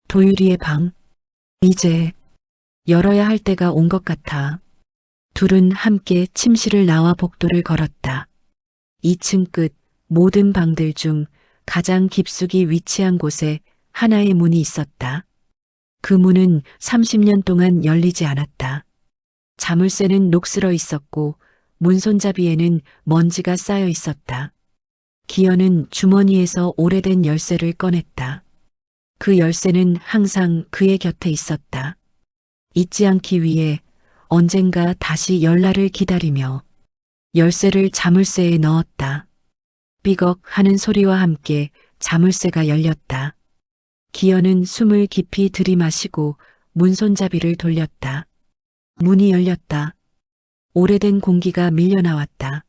도유리의 방, 이제 열어야 할 때가 온 것 같아. 둘은 함께 침실을 나와 복도를 걸었다. 2층 끝 모든 방들 중 가장 깊숙이 위치한 곳에 하나의 문이 있었다. 그 문은 30년 동안 열리지 않았다. 자물쇠는 녹슬어 있었고 문 손잡이에는 먼지가 쌓여 있었다. 기현은 주머니에서 오래된 열쇠를 꺼냈다. 그 열쇠는 항상 그의 곁에 있었다. 잊지 않기 위해 언젠가 다시 열날을 기다리며 열쇠를 자물쇠에 넣었다. 삐걱 하는 소리와 함께 자물쇠가 열렸다. 기현은 숨을 깊이 들이마시고 문손잡이를 돌렸다. 문이 열렸다. 오래된 공기가 밀려나왔다.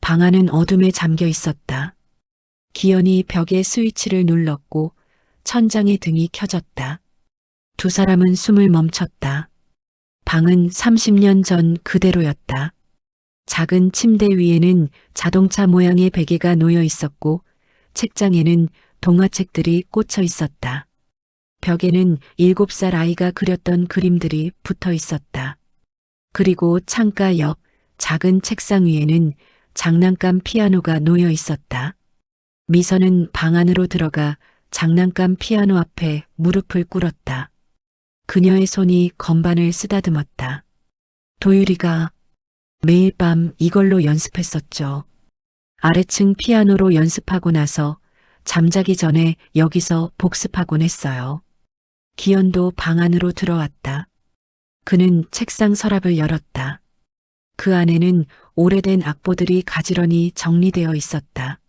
방 안은 어둠에 잠겨 있었다. 기현이 벽에 스위치를 눌렀고 천장의 등이 켜졌다. 두 사람은 숨을 멈췄다. 방은 30년 전 그대로였다. 작은 침대 위에는 자동차 모양의 베개가 놓여 있었고 책장에는 동화책들이 꽂혀 있었다. 벽에는 7살 아이가 그렸던 그림들이 붙어 있었다. 그리고 창가 옆 작은 책상 위에는 장난감 피아노가 놓여 있었다. 미선은 방 안으로 들어가 장난감 피아노 앞에 무릎을 꿇었다. 그녀의 손이 건반을 쓰다듬었다. 도유리가 매일 밤 이걸로 연습했었죠. 아래층 피아노로 연습하고 나서 잠자기 전에 여기서 복습하곤 했어요. 기현도 방 안으로 들어왔다. 그는 책상 서랍을 열었다. 그 안에는 오래된 악보들이 가지런히 정리되어 있었다.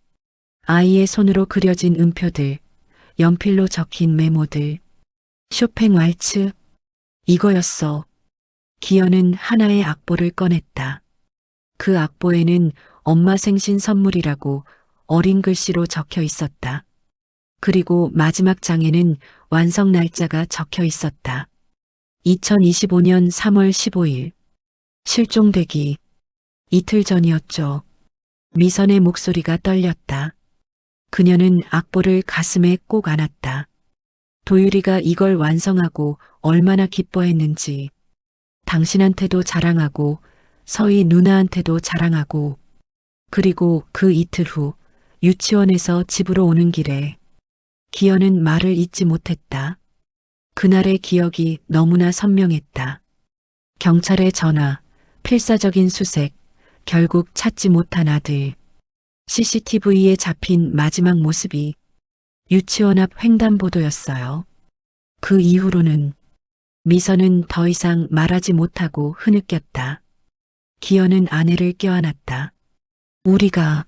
아이의 손으로 그려진 음표들, 연필로 적힌 메모들, 쇼팽 왈츠, 이거였어. 기현은 하나의 악보를 꺼냈다. 그 악보에는 엄마 생신 선물이라고 어린 글씨로 적혀 있었다. 그리고 마지막 장에는 완성 날짜가 적혀 있었다. 2025년 3월 15일. 실종되기. 이틀 전이었죠. 미선의 목소리가 떨렸다. 그녀는 악보를 가슴에 꼭 안았다. 도유리가 이걸 완성하고 얼마나 기뻐했는지. 당신한테도 자랑하고 서희 누나한테도 자랑하고 그리고 그 이틀 후 유치원에서 집으로 오는 길에 기현은 말을 잇지 못했다. 그날의 기억이 너무나 선명했다. 경찰의 전화, 필사적인 수색, 결국 찾지 못한 아들. CCTV에 잡힌 마지막 모습이 유치원 앞 횡단보도였어요. 그 이후로는 미선은 더 이상 말하지 못하고 흐느꼈다. 기현은 아내를 껴안았다. 우리가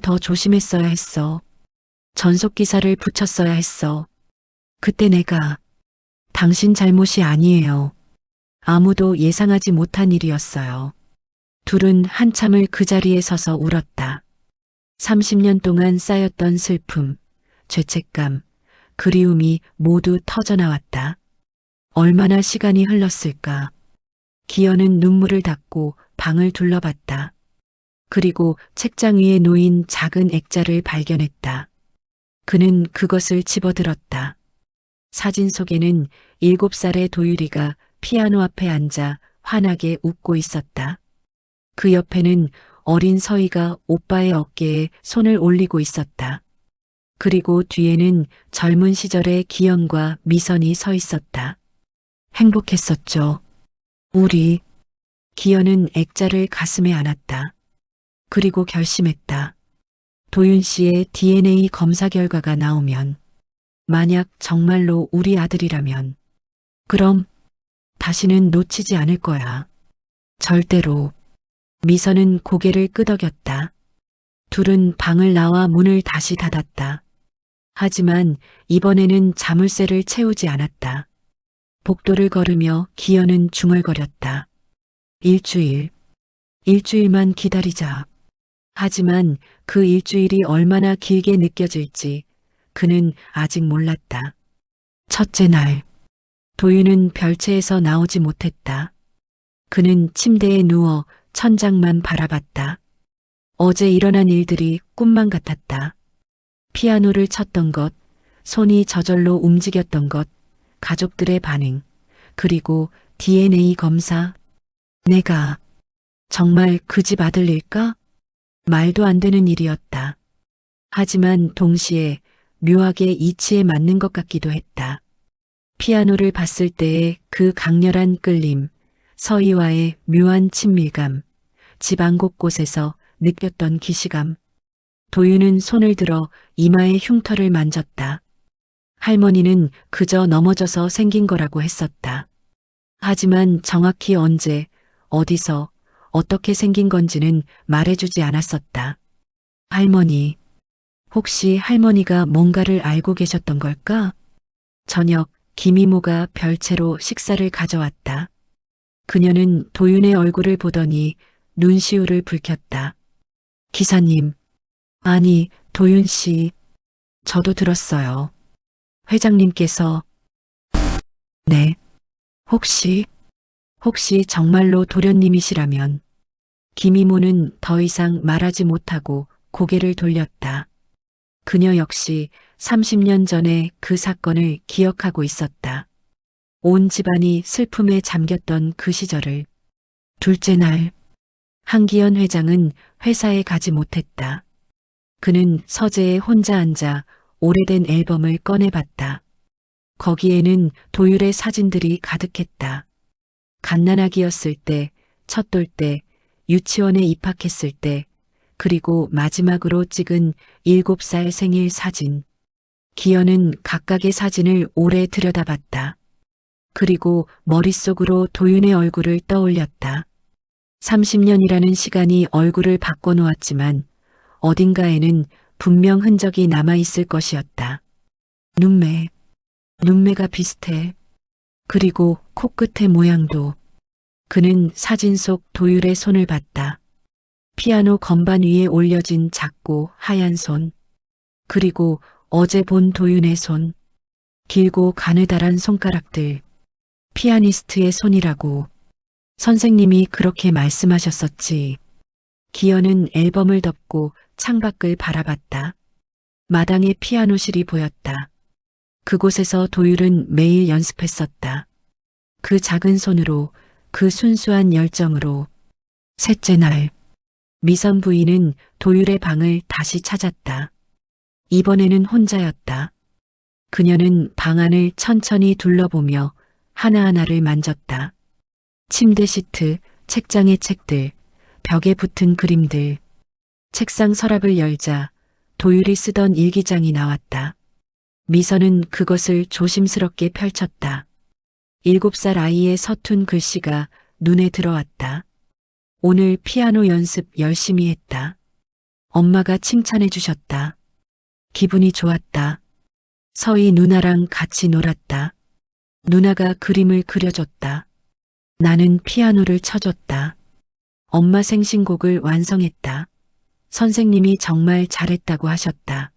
더 조심했어야 했어. 전속기사를 붙였어야 했어. 그때 내가 당신 잘못이 아니에요. 아무도 예상하지 못한 일이었어요. 둘은 한참을 그 자리에 서서 울었다. 30년 동안 쌓였던 슬픔, 죄책감, 그리움이 모두 터져나왔다. 얼마나 시간이 흘렀을까. 기현은 눈물을 닦고 방을 둘러봤다. 그리고 책장 위에 놓인 작은 액자를 발견했다. 그는 그것을 집어들었다. 사진 속에는 7살의 도유리가 피아노 앞에 앉아 환하게 웃고 있었다. 그 옆에는 어린 서희가 오빠의 어깨에 손을 올리고 있었다. 그리고 뒤에는 젊은 시절의 기현과 미선이 서 있었다. 행복했었죠. 우리. 기현은 액자를 가슴에 안았다. 그리고 결심했다. 도윤 씨의 DNA 검사 결과가 나오면, 만약 정말로 우리 아들이라면, 그럼 다시는 놓치지 않을 거야. 절대로. 미선은 고개를 끄덕였다. 둘은 방을 나와 문을 다시 닫았다. 하지만 이번에는 자물쇠를 채우지 않았다. 복도를 걸으며 기현은 중얼거렸다. 일주일만 기다리자. 하지만 그 일주일이 얼마나 길게 느껴질지 그는 아직 몰랐다. 첫째 날, 도윤은 별채에서 나오지 못했다. 그는 침대에 누워 천장만 바라봤다. 어제 일어난 일들이 꿈만 같았다. 피아노를 쳤던 것, 손이 저절로 움직였던 것, 가족들의 반응, 그리고 DNA 검사. 내가 정말 그 집 아들일까? 말도 안 되는 일이었다. 하지만 동시에 묘하게 이치에 맞는 것 같기도 했다. 피아노를 봤을 때의 그 강렬한 끌림, 서희와의 묘한 친밀감, 집안 곳곳에서 느꼈던 기시감. 도윤은 손을 들어 이마의 흉터를 만졌다. 할머니는 그저 넘어져서 생긴 거라고 했었다. 하지만 정확히 언제, 어디서, 어떻게 생긴 건지는 말해주지 않았었다. 할머니, 혹시 할머니가 뭔가를 알고 계셨던 걸까? 저녁 김이모가 별채로 식사를 가져왔다. 그녀는 도윤의 얼굴을 보더니 눈시울을 붉혔다. 기사님, 아니 도윤 씨, 저도 들었어요. 회장님께서. 네, 혹시 정말로 도련님이시라면 김이모는 더 이상 말하지 못하고 고개를 돌렸다. 그녀 역시 30년 전에 그 사건을 기억하고 있었다. 온 집안이 슬픔에 잠겼던 그 시절을. 둘째 날, 한기현 회장은 회사에 가지 못했다. 그는 서재에 혼자 앉아 오래된 앨범을 꺼내봤다. 거기에는 도율의 사진들이 가득했다. 갓난아기였을 때, 첫돌 때, 유치원에 입학했을 때, 그리고 마지막으로 찍은 7살 생일 사진. 기현은 각각의 사진을 오래 들여다봤다. 그리고 머릿속으로 도윤의 얼굴을 떠올렸다. 30년이라는 시간이 얼굴을 바꿔놓았지만 어딘가에는 분명 흔적이 남아있을 것이었다. 눈매가 비슷해. 그리고 코끝의 모양도. 그는 사진 속 도율의 손을 봤다. 피아노 건반 위에 올려진 작고 하얀 손. 그리고 어제 본 도윤의 손. 길고 가느다란 손가락들. 피아니스트의 손이라고. 선생님이 그렇게 말씀하셨었지. 기현은 앨범을 덮고 창밖을 바라봤다. 마당에 피아노실이 보였다. 그곳에서 도율은 매일 연습했었다. 그 작은 손으로, 그 순수한 열정으로. 셋째 날, 미선 부인은 도율의 방을 다시 찾았다. 이번에는 혼자였다. 그녀는 방 안을 천천히 둘러보며 하나하나를 만졌다. 침대 시트, 책장의 책들, 벽에 붙은 그림들. 책상 서랍을 열자 도율이 쓰던 일기장이 나왔다. 미선은 그것을 조심스럽게 펼쳤다. 7살 아이의 서툰 글씨가 눈에 들어왔다. 오늘 피아노 연습 열심히 했다. 엄마가 칭찬해 주셨다. 기분이 좋았다. 서희 누나랑 같이 놀았다. 누나가 그림을 그려줬다. 나는 피아노를 쳐줬다. 엄마 생신곡을 완성했다. 선생님이 정말 잘했다고 하셨다.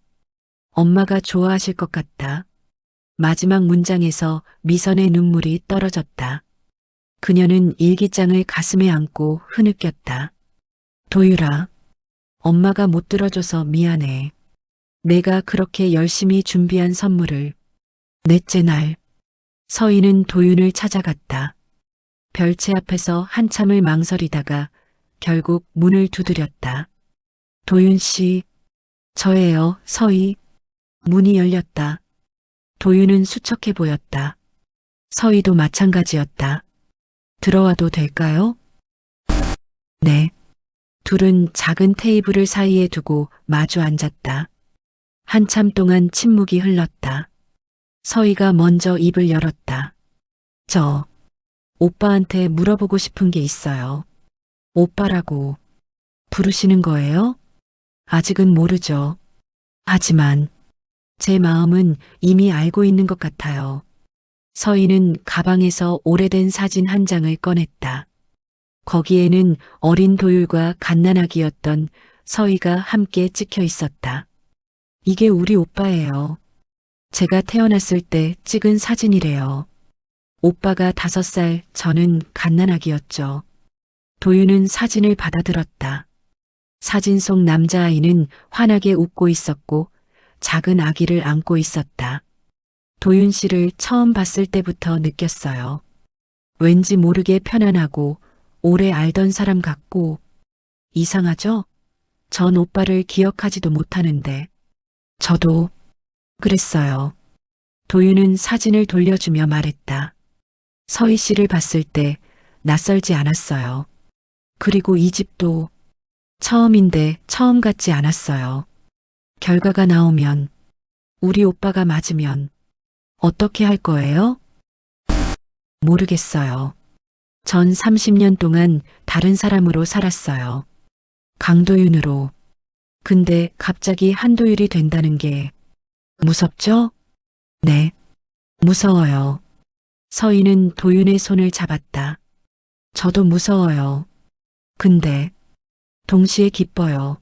엄마가 좋아하실 것 같다. 마지막 문장에서 미선의 눈물이 떨어졌다. 그녀는 일기장을 가슴에 안고 흐느꼈다. 도율아, 엄마가 못 들어줘서 미안해. 내가 그렇게 열심히 준비한 선물을. 넷째 날, 서희는 도윤을 찾아갔다. 별채 앞에서 한참을 망설이다가 결국 문을 두드렸다. 도윤 씨, 저예요, 서희. 문이 열렸다. 도윤은 수척해 보였다. 서희도 마찬가지였다. 들어와도 될까요? 네. 둘은 작은 테이블을 사이에 두고 마주 앉았다. 한참 동안 침묵이 흘렀다. 서희가 먼저 입을 열었다. 저, 오빠한테 물어보고 싶은 게 있어요. 오빠라고 부르시는 거예요? 아직은 모르죠. 하지만 제 마음은 이미 알고 있는 것 같아요. 서희는 가방에서 오래된 사진 한 장을 꺼냈다. 거기에는 어린 도율과 갓난아기였던 서희가 함께 찍혀 있었다. 이게 우리 오빠예요. 제가 태어났을 때 찍은 사진이래요. 오빠가 5살, 저는 갓난아기였죠. 도윤은 사진을 받아들었다. 사진 속 남자아이는 환하게 웃고 있었고 작은 아기를 안고 있었다. 도윤 씨를 처음 봤을 때부터 느꼈어요. 왠지 모르게 편안하고 오래 알던 사람 같고. 이상하죠? 전 오빠를 기억하지도 못하는데. 저도 그랬어요. 도윤은 사진을 돌려주며 말했다. 서희 씨를 봤을 때 낯설지 않았어요. 그리고 이 집도 처음인데 처음 같지 않았어요. 결과가 나오면, 우리 오빠가 맞으면 어떻게 할 거예요? 모르겠어요. 전 30년 동안 다른 사람으로 살았어요. 강도윤으로. 근데 갑자기 한도율이 된다는 게 무섭죠? 네, 무서워요. 서희는 도윤의 손을 잡았다. 저도 무서워요. 근데 동시에 기뻐요.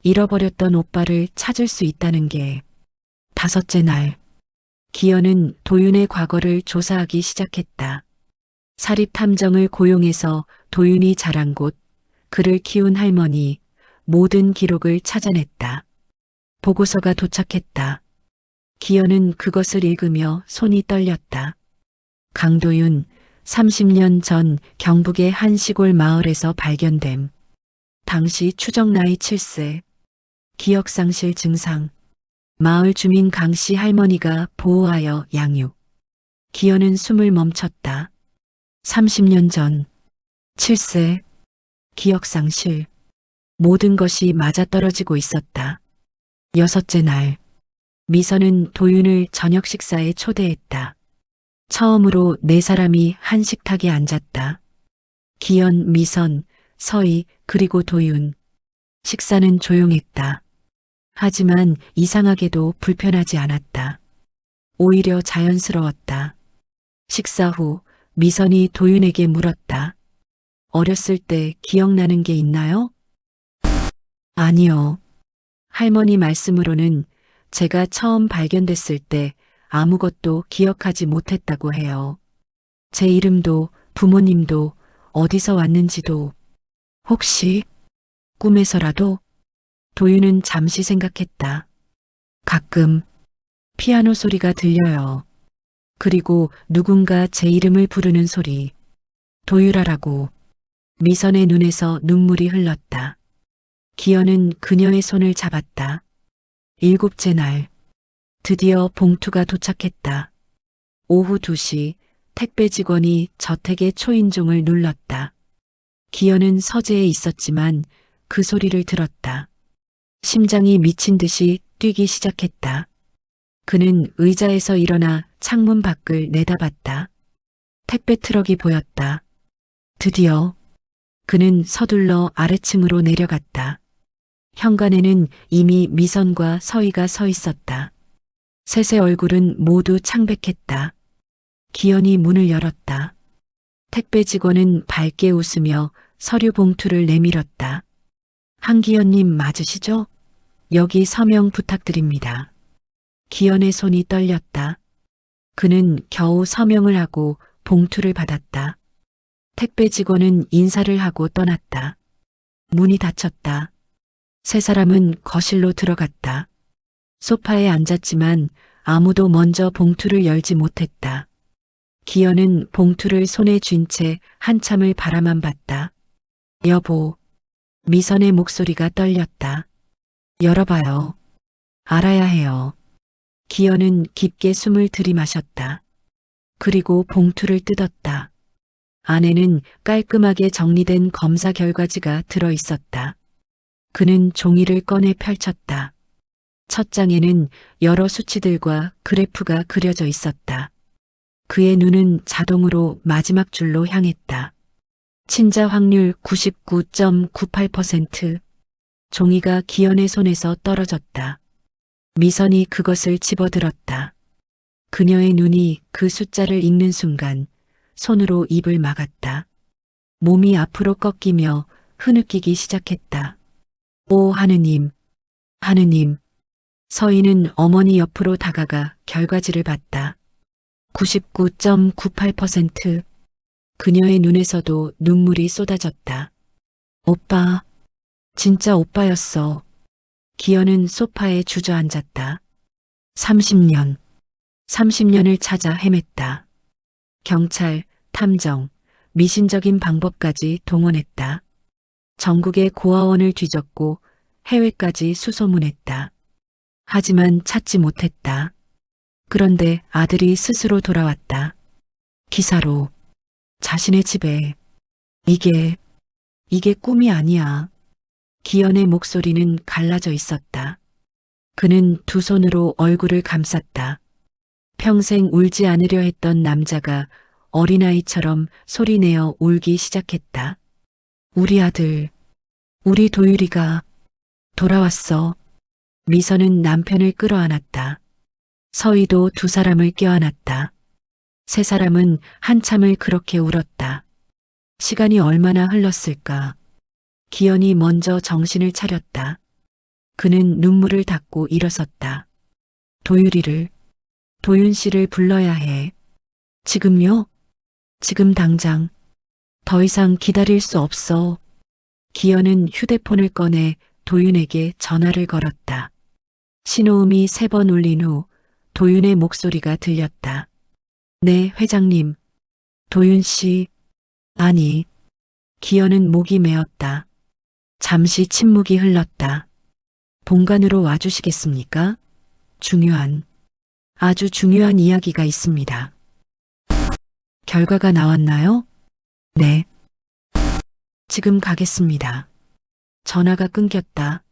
잃어버렸던 오빠를 찾을 수 있다는 게. 5째 날, 기현은 도윤의 과거를 조사하기 시작했다. 사립탐정을 고용해서 도윤이 자란 곳, 그를 키운 할머니, 모든 기록을 찾아냈다. 보고서가 도착했다. 기현은 그것을 읽으며 손이 떨렸다. 강도윤, 30년 전 경북의 한 시골 마을에서 발견됨. 당시 추정 나이 7세. 기억상실 증상. 마을 주민 강씨 할머니가 보호하여 양육. 기현은 숨을 멈췄다. 30년 전. 7세. 기억상실. 모든 것이 맞아떨어지고 있었다. 여섯째 날. 미선은 도윤을 저녁 식사에 초대했다. 처음으로 네 사람이 한 식탁에 앉았다. 기현, 미선, 서희, 그리고 도윤. 식사는 조용했다. 하지만 이상하게도 불편하지 않았다. 오히려 자연스러웠다. 식사 후 미선이 도윤에게 물었다. 어렸을 때 기억나는 게 있나요? 아니요. 할머니 말씀으로는 제가 처음 발견됐을 때 아무것도 기억하지 못했다고 해요. 제 이름도 부모님도 어디서 왔는지도 혹시 꿈에서라도? 도윤은 잠시 생각했다. 가끔 피아노 소리가 들려요. 그리고 누군가 제 이름을 부르는 소리. 도유라라고. 미선의 눈에서 눈물이 흘렀다. 기현은 그녀의 손을 잡았다. 7째 날. 드디어 봉투가 도착했다. 오후 2시 택배 직원이 저택의 초인종을 눌렀다. 기현은 서재에 있었지만 그 소리를 들었다. 심장이 미친 듯이 뛰기 시작했다. 그는 의자에서 일어나 창문 밖을 내다봤다. 택배 트럭이 보였다. 드디어 그는 서둘러 아래층으로 내려갔다. 현관에는 이미 미선과 서희가 서 있었다. 셋의 얼굴은 모두 창백했다. 기현이 문을 열었다. 택배 직원은 밝게 웃으며 서류 봉투를 내밀었다. 한기현님 맞으시죠? 여기 서명 부탁드립니다. 기현의 손이 떨렸다. 그는 겨우 서명을 하고 봉투를 받았다. 택배 직원은 인사를 하고 떠났다. 문이 닫혔다. 세 사람은 거실로 들어갔다. 소파에 앉았지만 아무도 먼저 봉투를 열지 못했다. 기현은 봉투를 손에 쥔 채 한참을 바라만 봤다. 여보. 미선의 목소리가 떨렸다. 열어봐요. 알아야 해요. 기현은 깊게 숨을 들이마셨다. 그리고 봉투를 뜯었다. 안에는 깔끔하게 정리된 검사 결과지가 들어 있었다. 그는 종이를 꺼내 펼쳤다. 첫 장에는 여러 수치들과 그래프가 그려져 있었다. 그의 눈은 자동으로 마지막 줄로 향했다. 친자 확률 99.98%. 종이가 기현의 손에서 떨어졌다. 미선이 그것을 집어들었다. 그녀의 눈이 그 숫자를 읽는 순간 손으로 입을 막았다. 몸이 앞으로 꺾이며 흐느끼기 시작했다. 오 하느님, 하느님. 서희는 어머니 옆으로 다가가 결과지를 봤다. 99.98%. 그녀의 눈에서도 눈물이 쏟아졌다. 오빠, 진짜 오빠였어. 기현은 소파에 주저앉았다. 30년을 찾아 헤맸다. 경찰, 탐정, 미신적인 방법까지 동원했다. 전국의 고아원을 뒤졌고 해외까지 수소문했다. 하지만 찾지 못했다. 그런데 아들이 스스로 돌아왔다. 기사로. 자신의 집에. 이게 꿈이 아니야. 기현의 목소리는 갈라져 있었다. 그는 두 손으로 얼굴을 감쌌다. 평생 울지 않으려 했던 남자가 어린아이처럼 소리내어 울기 시작했다. 우리 아들, 우리 도유리가 돌아왔어. 미선은 남편을 끌어안았다. 서희도 두 사람을 껴안았다. 세 사람은 한참을 그렇게 울었다. 시간이 얼마나 흘렀을까. 기현이 먼저 정신을 차렸다. 그는 눈물을 닦고 일어섰다. 도윤 씨를 불러야 해. 지금요? 지금 당장. 더 이상 기다릴 수 없어. 기현은 휴대폰을 꺼내 도윤에게 전화를 걸었다. 신호음이 3번 울린 후 도윤의 목소리가 들렸다. 네, 회장님. 도윤 씨. 아니. 기현은 목이 메었다. 잠시 침묵이 흘렀다. 본관으로 와주시겠습니까? 아주 중요한 이야기가 있습니다. 결과가 나왔나요? 네. 지금 가겠습니다. 전화가 끊겼다.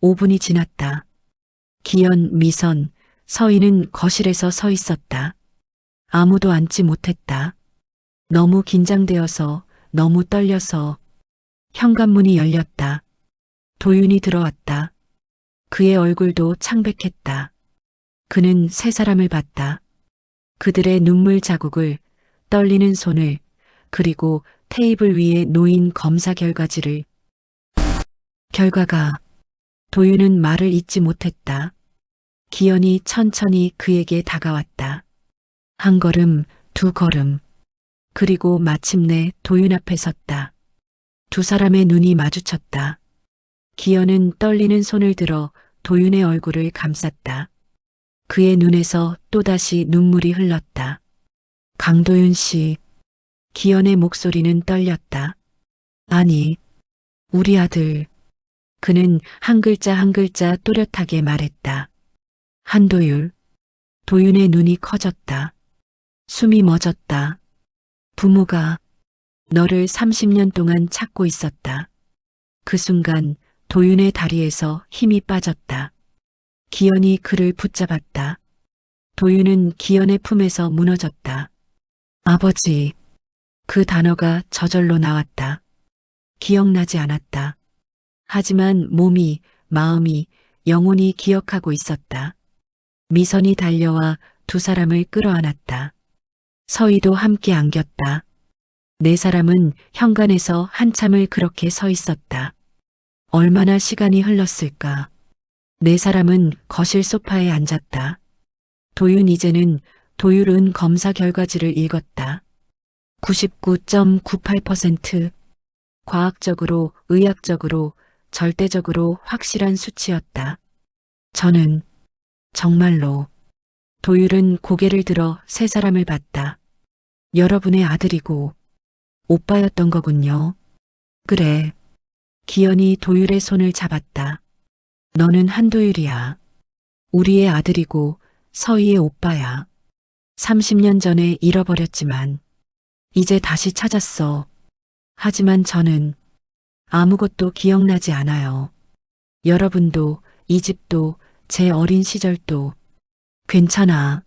5분이 지났다. 기현, 미선, 서희는 거실에서 서 있었다. 아무도 앉지 못했다. 너무 긴장되어서, 너무 떨려서. 현관문이 열렸다. 도윤이 들어왔다. 그의 얼굴도 창백했다. 그는 세 사람을 봤다. 그들의 눈물 자국을, 떨리는 손을, 그리고 테이블 위에 놓인 검사 결과지를. 결과가. 도윤은 말을 잇지 못했다. 기현이 천천히 그에게 다가왔다. 한 걸음, 2걸음. 그리고 마침내 도윤 앞에 섰다. 두 사람의 눈이 마주쳤다. 기현은 떨리는 손을 들어 도윤의 얼굴을 감쌌다. 그의 눈에서 또다시 눈물이 흘렀다. 강도윤 씨. 기현의 목소리는 떨렸다. 아니, 우리 아들. 그는 한 글자 한 글자 또렷하게 말했다. 한도율. 도윤의 눈이 커졌다. 숨이 멎었다. 부모가 너를 30년 동안 찾고 있었다. 그 순간 도윤의 다리에서 힘이 빠졌다. 기현이 그를 붙잡았다. 도윤은 기현의 품에서 무너졌다. 아버지. 그 단어가 저절로 나왔다. 기억나지 않았다. 하지만 몸이, 마음이, 영혼이 기억하고 있었다. 미선이 달려와 두 사람을 끌어안았다. 서희도 함께 안겼다. 네 사람은 현관에서 한참을 그렇게 서 있었다. 얼마나 시간이 흘렀을까. 네 사람은 거실 소파에 앉았다. 도윤 이제는 도율은 검사 결과지를 읽었다. 99.98%. 과학적으로, 의학적으로, 절대적으로 확실한 수치였다. 저는 정말로. 도율은 고개를 들어 세 사람을 봤다. 여러분의 아들이고 오빠였던 거군요. 그래. 기현이 도율의 손을 잡았다. 너는 한도율이야. 우리의 아들이고 서희의 오빠야. 30년 전에 잃어버렸지만 이제 다시 찾았어. 하지만 저는 아무것도 기억나지 않아요. 여러분도, 이 집도, 제 어린 시절도. 괜찮아.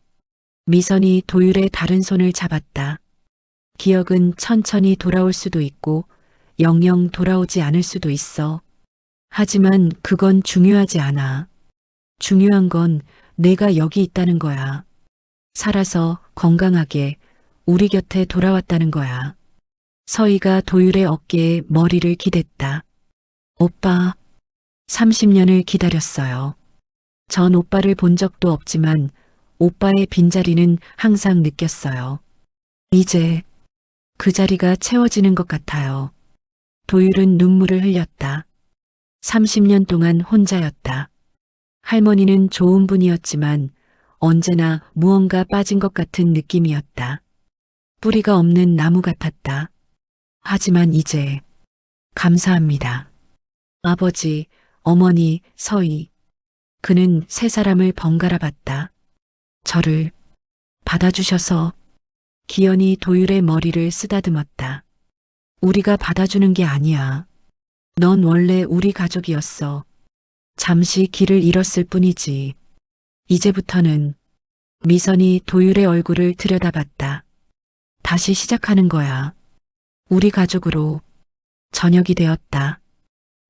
미선이 도율의 다른 손을 잡았다. 기억은 천천히 돌아올 수도 있고 영영 돌아오지 않을 수도 있어. 하지만 그건 중요하지 않아. 중요한 건 내가 여기 있다는 거야. 살아서 건강하게 우리 곁에 돌아왔다는 거야. 서희가 도율의 어깨에 머리를 기댔다. 오빠, 30년을 기다렸어요. 전 오빠를 본 적도 없지만 오빠의 빈자리는 항상 느꼈어요. 이제 그 자리가 채워지는 것 같아요. 도율은 눈물을 흘렸다. 30년 동안 혼자였다. 할머니는 좋은 분이었지만 언제나 무언가 빠진 것 같은 느낌이었다. 뿌리가 없는 나무 같았다. 하지만 이제 감사합니다. 아버지, 어머니, 서희. 그는 세 사람을 번갈아 봤다. 저를 받아주셔서. 기현이 도율의 머리를 쓰다듬었다. 우리가 받아주는 게 아니야. 넌 원래 우리 가족이었어. 잠시 길을 잃었을 뿐이지. 이제부터는. 미선이 도율의 얼굴을 들여다봤다. 다시 시작하는 거야. 우리 가족으로. 저녁이 되었다.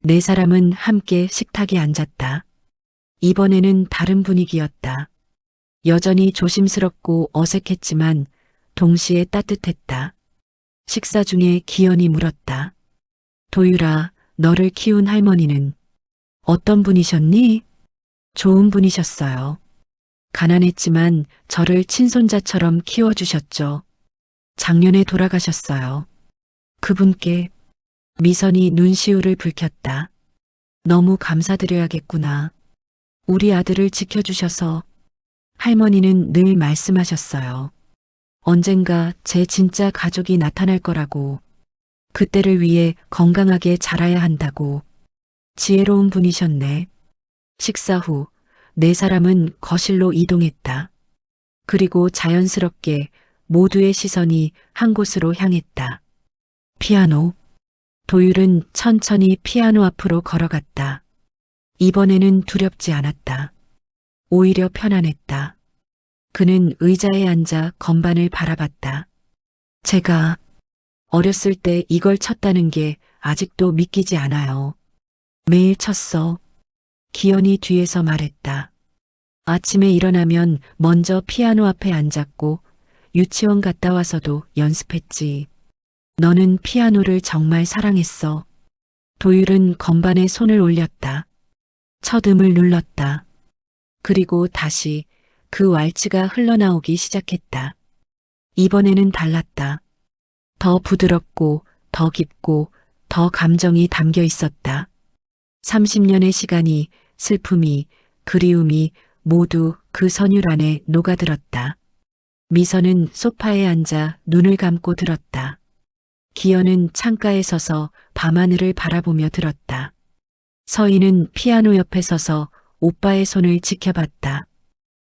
네 사람은 함께 식탁에 앉았다. 이번에는 다른 분위기였다. 여전히 조심스럽고 어색했지만 동시에 따뜻했다. 식사 중에 기현이 물었다. 도율아, 너를 키운 할머니는 어떤 분이셨니? 좋은 분이셨어요. 가난했지만 저를 친손자처럼 키워주셨죠. 작년에 돌아가셨어요. 그분께 미선이 눈시울을 붉혔다. 너무 감사드려야겠구나. 우리 아들을 지켜주셔서. 할머니는 늘 말씀하셨어요. 언젠가 제 진짜 가족이 나타날 거라고. 그때를 위해 건강하게 자라야 한다고. 지혜로운 분이셨네. 식사 후 네 사람은 거실로 이동했다. 그리고 자연스럽게 모두의 시선이 한 곳으로 향했다. 피아노. 도율은 천천히 피아노 앞으로 걸어갔다. 이번에는 두렵지 않았다. 오히려 편안했다. 그는 의자에 앉아 건반을 바라봤다. 제가 어렸을 때 이걸 쳤다는 게 아직도 믿기지 않아요. 매일 쳤어. 기현이 뒤에서 말했다. 아침에 일어나면 먼저 피아노 앞에 앉았고 유치원 갔다 와서도 연습했지. 너는 피아노를 정말 사랑했어. 도율은 건반에 손을 올렸다. 첫 음을 눌렀다. 그리고 다시 그 왈츠가 흘러나오기 시작했다. 이번에는 달랐다. 더 부드럽고 더 깊고 더 감정이 담겨 있었다. 30년의 시간이, 슬픔이, 그리움이 모두 그 선율 안에 녹아들었다. 미선은 소파에 앉아 눈을 감고 들었다. 기현은 창가에 서서 밤하늘을 바라보며 들었다. 서희는 피아노 옆에 서서 오빠의 손을 지켜봤다.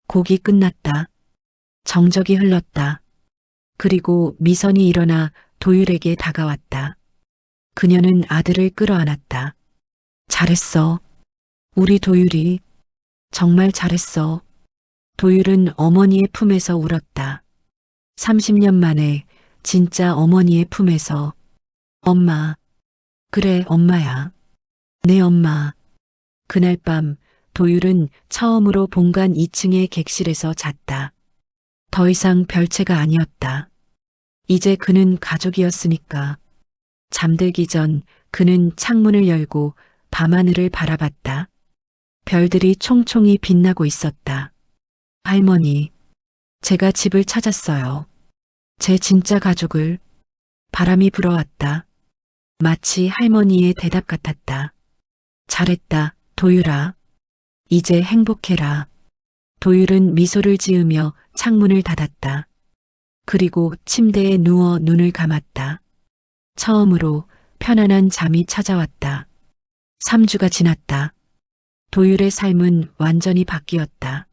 곡이 끝났다. 정적이 흘렀다. 그리고 미선이 일어나 도율에게 다가왔다. 그녀는 아들을 끌어안았다. 잘했어. 우리 도율이. 정말 잘했어. 도율은 어머니의 품에서 울었다. 30년 만에 진짜 어머니의 품에서. 엄마. 그래, 엄마야. 내 엄마. 그날 밤 도율은 처음으로 본관 2층의 객실에서 잤다. 더 이상 별채가 아니었다. 이제 그는 가족이었으니까. 잠들기 전 그는 창문을 열고 밤하늘을 바라봤다. 별들이 총총히 빛나고 있었다. 할머니, 제가 집을 찾았어요. 제 진짜 가족을. 바람이 불어왔다. 마치 할머니의 대답 같았다. 잘했다, 도율아. 이제 행복해라. 도율은 미소를 지으며 창문을 닫았다. 그리고 침대에 누워 눈을 감았다. 처음으로 편안한 잠이 찾아왔다. 3주가 지났다. 도율의 삶은 완전히 바뀌었다.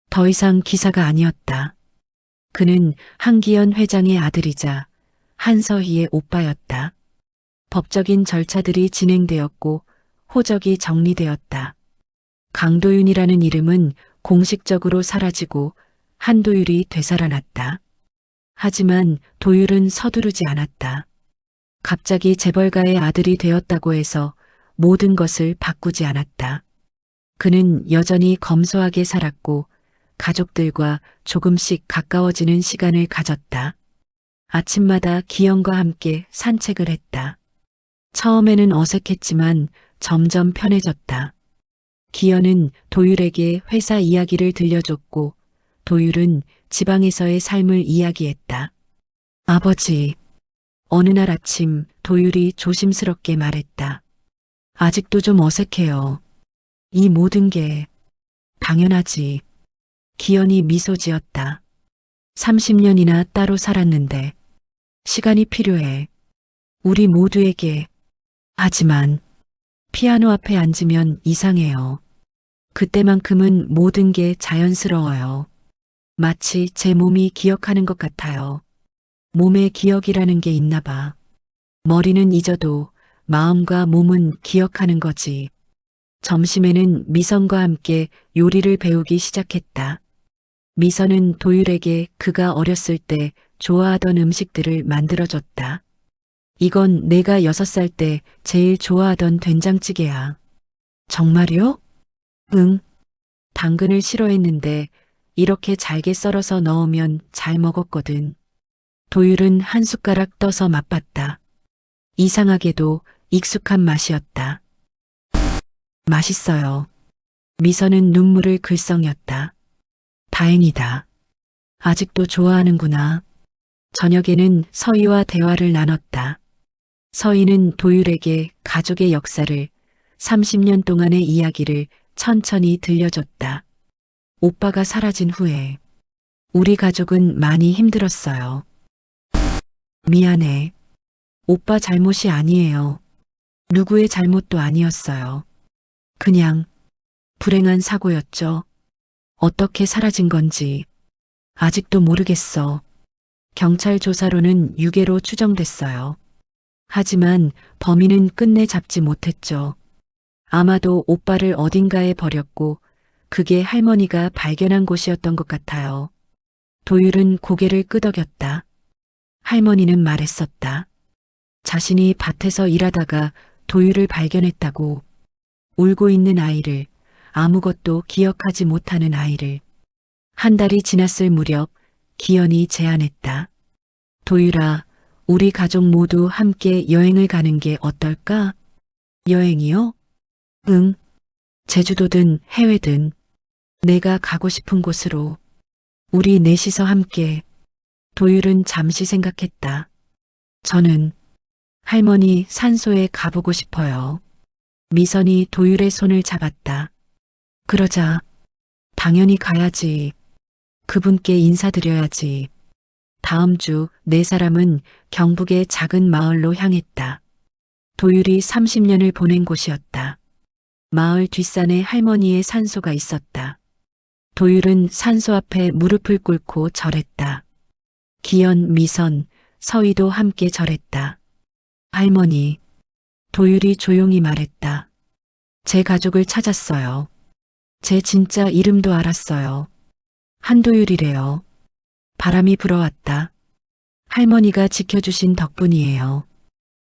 더 이상 기사가 아니었다. 그는 한기현 회장의 아들이자 한서희의 오빠였다. 법적인 절차들이 진행되었고 호적이 정리되었다. 강도윤이라는 이름은 공식적으로 사라지고 한도율이 되살아났다. 하지만 도율은 서두르지 않았다. 갑자기 재벌가의 아들이 되었다고 해서 모든 것을 바꾸지 않았다. 그는 여전히 검소하게 살았고 가족들과 조금씩 가까워지는 시간을 가졌다. 아침마다 기현과 함께 산책을 했다. 처음에는 어색했지만 점점 편해졌다. 기현은 도율에게 회사 이야기를 들려줬고 도율은 지방에서의 삶을 이야기했다. 아버지, 어느 날 아침 도율이 조심스럽게 말했다. 아직도 좀 어색해요. 이 모든 게 당연하지. 기현이 미소 지었다. 30년이나 따로 살았는데 시간이 필요해. 우리 모두에게. 하지만 피아노 앞에 앉으면 이상해요. 그때만큼은 모든 게 자연스러워요. 마치 제 몸이 기억하는 것 같아요. 몸에 기억이라는 게 있나 봐. 머리는 잊어도 마음과 몸은 기억하는 거지. 점심에는 미선과 함께 요리를 배우기 시작했다. 미선은 도율에게 그가 어렸을 때 좋아하던 음식들을 만들어줬다. 이건 내가 6살 때 제일 좋아하던 된장찌개야. 정말요? 응. 당근을 싫어했는데 이렇게 잘게 썰어서 넣으면 잘 먹었거든. 도율은 한 숟가락 떠서 맛봤다. 이상하게도 익숙한 맛이었다. 맛있어요. 미선은 눈물을 글썽였다. 다행이다. 아직도 좋아하는구나. 저녁에는 서희와 대화를 나눴다. 서인은 도율에게 가족의 역사를 30년 동안의 이야기를 천천히 들려줬다. 오빠가 사라진 후에 우리 가족은 많이 힘들었어요. 미안해. 오빠 잘못이 아니에요. 누구의 잘못도 아니었어요. 그냥 불행한 사고였죠. 어떻게 사라진 건지 아직도 모르겠어. 경찰 조사로는 유괴로 추정됐어요. 하지만 범인은 끝내 잡지 못했죠. 아마도 오빠를 어딘가에 버렸고 그게 할머니가 발견한 곳이었던 것 같아요. 도율은 고개를 끄덕였다. 할머니는 말했었다. 자신이 밭에서 일하다가 도율을 발견했다고. 울고 있는 아이를, 아무것도 기억하지 못하는 아이를. 한 달이 지났을 무렵 기현이 제안했다. 도율아, 우리 가족 모두 함께 여행을 가는 게 어떨까? 여행이요? 응. 제주도든 해외든 내가 가고 싶은 곳으로. 우리 넷이서 함께. 도율은 잠시 생각했다. 저는 할머니 산소에 가보고 싶어요. 미선이 도율의 손을 잡았다. 그러자. 당연히 가야지. 그분께 인사드려야지. 다음 주 네 사람은 경북의 작은 마을로 향했다. 도율이 30년을 보낸 곳이었다. 마을 뒷산에 할머니의 산소가 있었다. 도율은 산소 앞에 무릎을 꿇고 절했다. 기현, 미선, 서희도 함께 절했다. 할머니, 도율이 조용히 말했다. 제 가족을 찾았어요. 제 진짜 이름도 알았어요. 한도율이래요. 바람이 불어왔다. 할머니가 지켜주신 덕분이에요.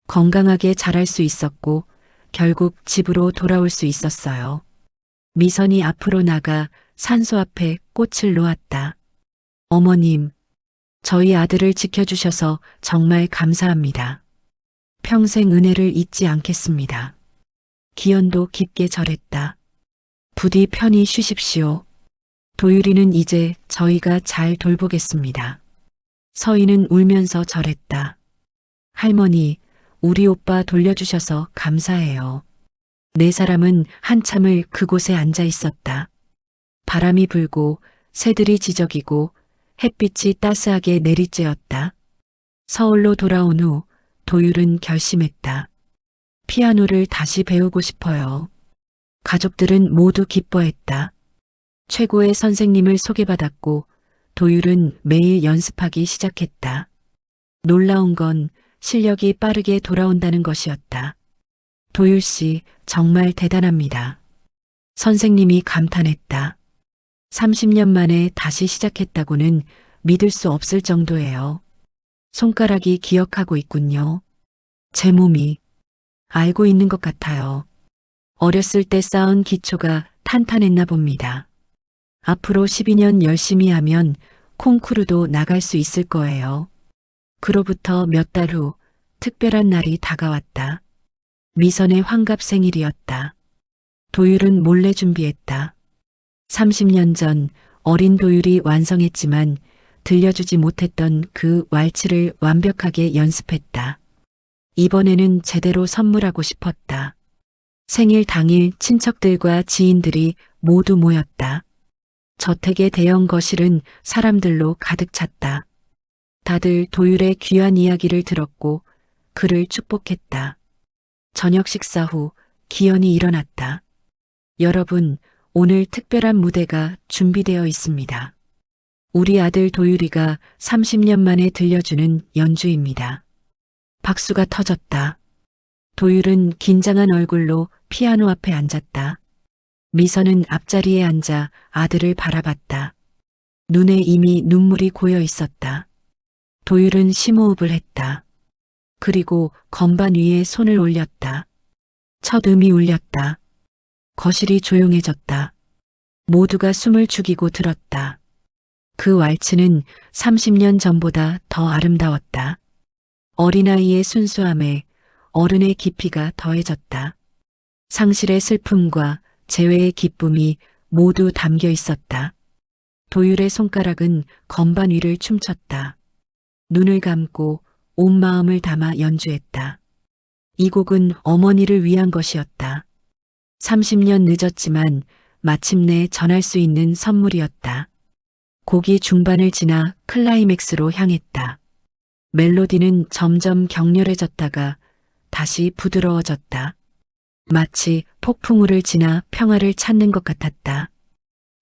건강하게 자랄 수 있었고 결국 집으로 돌아올 수 있었어요. 미선이 앞으로 나가 산소 앞에 꽃을 놓았다. 어머님, 저희 아들을 지켜주셔서 정말 감사합니다. 평생 은혜를 잊지 않겠습니다. 기현도 깊게 절했다. 부디 편히 쉬십시오. 도율이는 이제 저희가 잘 돌보겠습니다. 서희는 울면서 절했다. 할머니, 우리 오빠 돌려주셔서 감사해요. 네 사람은 한참을 그곳에 앉아 있었다. 바람이 불고 새들이 지저귀고 햇빛이 따스하게 내리쬐었다. 서울로 돌아온 후 도율은 결심했다. 피아노를 다시 배우고 싶어요. 가족들은 모두 기뻐했다. 최고의 선생님을 소개받았고 도율은 매일 연습하기 시작했다. 놀라운 건 실력이 빠르게 돌아온다는 것이었다. 도율 씨, 정말 대단합니다. 선생님이 감탄했다. 30년 만에 다시 시작했다고는 믿을 수 없을 정도예요. 손가락이 기억하고 있군요. 제 몸이 알고 있는 것 같아요. 어렸을 때 쌓은 기초가 탄탄했나 봅니다. 앞으로 12년 열심히 하면 콩쿠르도 나갈 수 있을 거예요. 그로부터 몇 달 후 특별한 날이 다가왔다. 미선의 환갑 생일이었다. 도율은 몰래 준비했다. 30년 전 어린 도율이 완성했지만 들려주지 못했던 그 왈츠를 완벽하게 연습했다. 이번에는 제대로 선물하고 싶었다. 생일 당일 친척들과 지인들이 모두 모였다. 저택의 대형 거실은 사람들로 가득 찼다. 다들 도율의 귀한 이야기를 들었고 그를 축복했다. 저녁 식사 후 기현이 일어났다. 여러분, 오늘 특별한 무대가 준비되어 있습니다. 우리 아들 도율이가 30년 만에 들려주는 연주입니다. 박수가 터졌다. 도율은 긴장한 얼굴로 피아노 앞에 앉았다. 미선은 앞자리에 앉아 아들을 바라봤다. 눈에 이미 눈물이 고여 있었다. 도율은 심호흡을 했다. 그리고 건반 위에 손을 올렸다. 첫 음이 울렸다. 거실이 조용해졌다. 모두가 숨을 죽이고 들었다. 그 왈츠는 30년 전보다 더 아름다웠다. 어린아이의 순수함에 어른의 깊이가 더해졌다. 상실의 슬픔과 재회의 기쁨이 모두 담겨 있었다. 도율의 손가락은 건반 위를 춤췄다. 눈을 감고 온 마음을 담아 연주했다. 이 곡은 어머니를 위한 것이었다. 30년 늦었지만 마침내 전할 수 있는 선물이었다. 곡이 중반을 지나 클라이맥스로 향했다. 멜로디는 점점 격렬해졌다가 다시 부드러워졌다. 마치 폭풍우를 지나 평화를 찾는 것 같았다.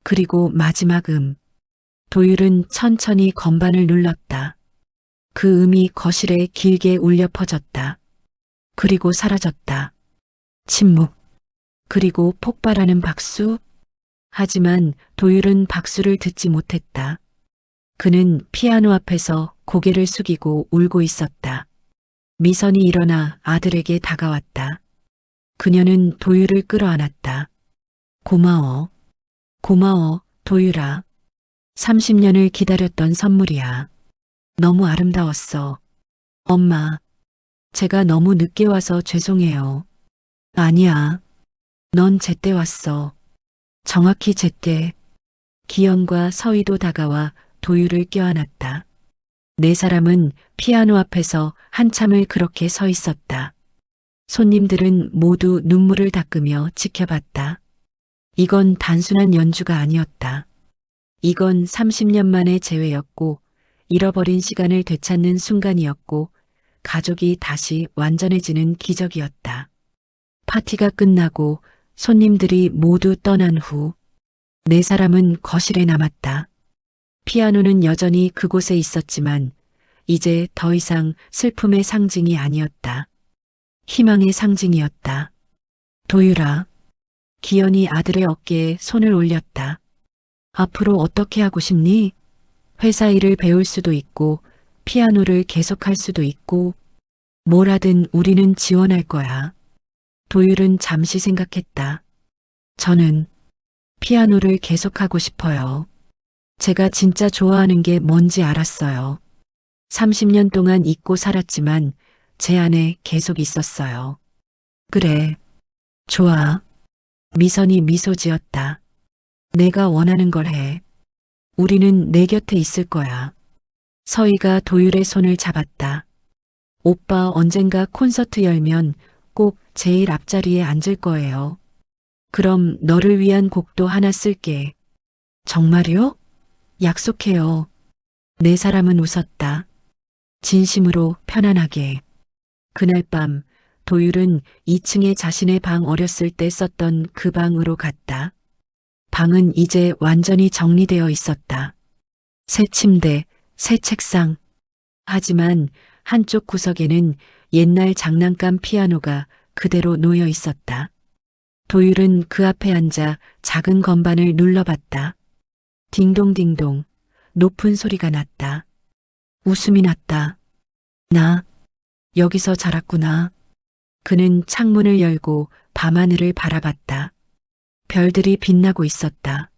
그리고 마지막 도율은 천천히 건반을 눌렀다. 그 음이 거실에 길게 울려 퍼졌다. 그리고 사라졌다. 침묵. 그리고 폭발하는 박수. 하지만 도율은 박수를 듣지 못했다. 그는 피아노 앞에서 고개를 숙이고 울고 있었다. 미선이 일어나 아들에게 다가왔다. 그녀는 도율을 끌어안았다. 고마워. 고마워, 도율아. 30년을 기다렸던 선물이야. 너무 아름다웠어. 엄마, 제가 너무 늦게 와서 죄송해요. 아니야. 넌 제때 왔어. 정확히 제때. 기영과 서희도 다가와 도율을 껴안았다. 네 사람은 피아노 앞에서 한참을 그렇게 서 있었다. 손님들은 모두 눈물을 닦으며 지켜봤다. 이건 단순한 연주가 아니었다. 이건 30년 만의 재회였고, 잃어버린 시간을 되찾는 순간이었고, 가족이 다시 완전해지는 기적이었다. 파티가 끝나고 손님들이 모두 떠난 후, 네 사람은 거실에 남았다. 피아노는 여전히 그곳에 있었지만, 이제 더 이상 슬픔의 상징이 아니었다. 희망의 상징이었다. 도율아. 기현이 아들의 어깨에 손을 올렸다. 앞으로 어떻게 하고 싶니? 회사 일을 배울 수도 있고, 피아노를 계속할 수도 있고, 뭘 하든 우리는 지원할 거야. 도율은 잠시 생각했다. 저는 피아노를 계속하고 싶어요. 제가 진짜 좋아하는 게 뭔지 알았어요. 30년 동안 잊고 살았지만 제 안에 계속 있었어요. 그래. 좋아. 미선이 미소 지었다. 내가 원하는 걸 해. 우리는 내 곁에 있을 거야. 서희가 도율의 손을 잡았다. 오빠 언젠가 콘서트 열면 꼭 제일 앞자리에 앉을 거예요. 그럼 너를 위한 곡도 하나 쓸게. 정말요? 약속해요. 네 사람은 웃었다. 진심으로 편안하게. 그날 밤 도율은 2층에 자신의 방 어렸을 때 썼던 그 방으로 갔다. 방은 이제 완전히 정리되어 있었다. 새 침대, 새 책상. 하지만 한쪽 구석에는 옛날 장난감 피아노가 그대로 놓여 있었다. 도율은 그 앞에 앉아 작은 건반을 눌러봤다. 딩동딩동 높은 소리가 났다. 웃음이 났다. 나 여기서 자랐구나. 그는 창문을 열고 밤하늘을 바라봤다. 별들이 빛나고 있었다.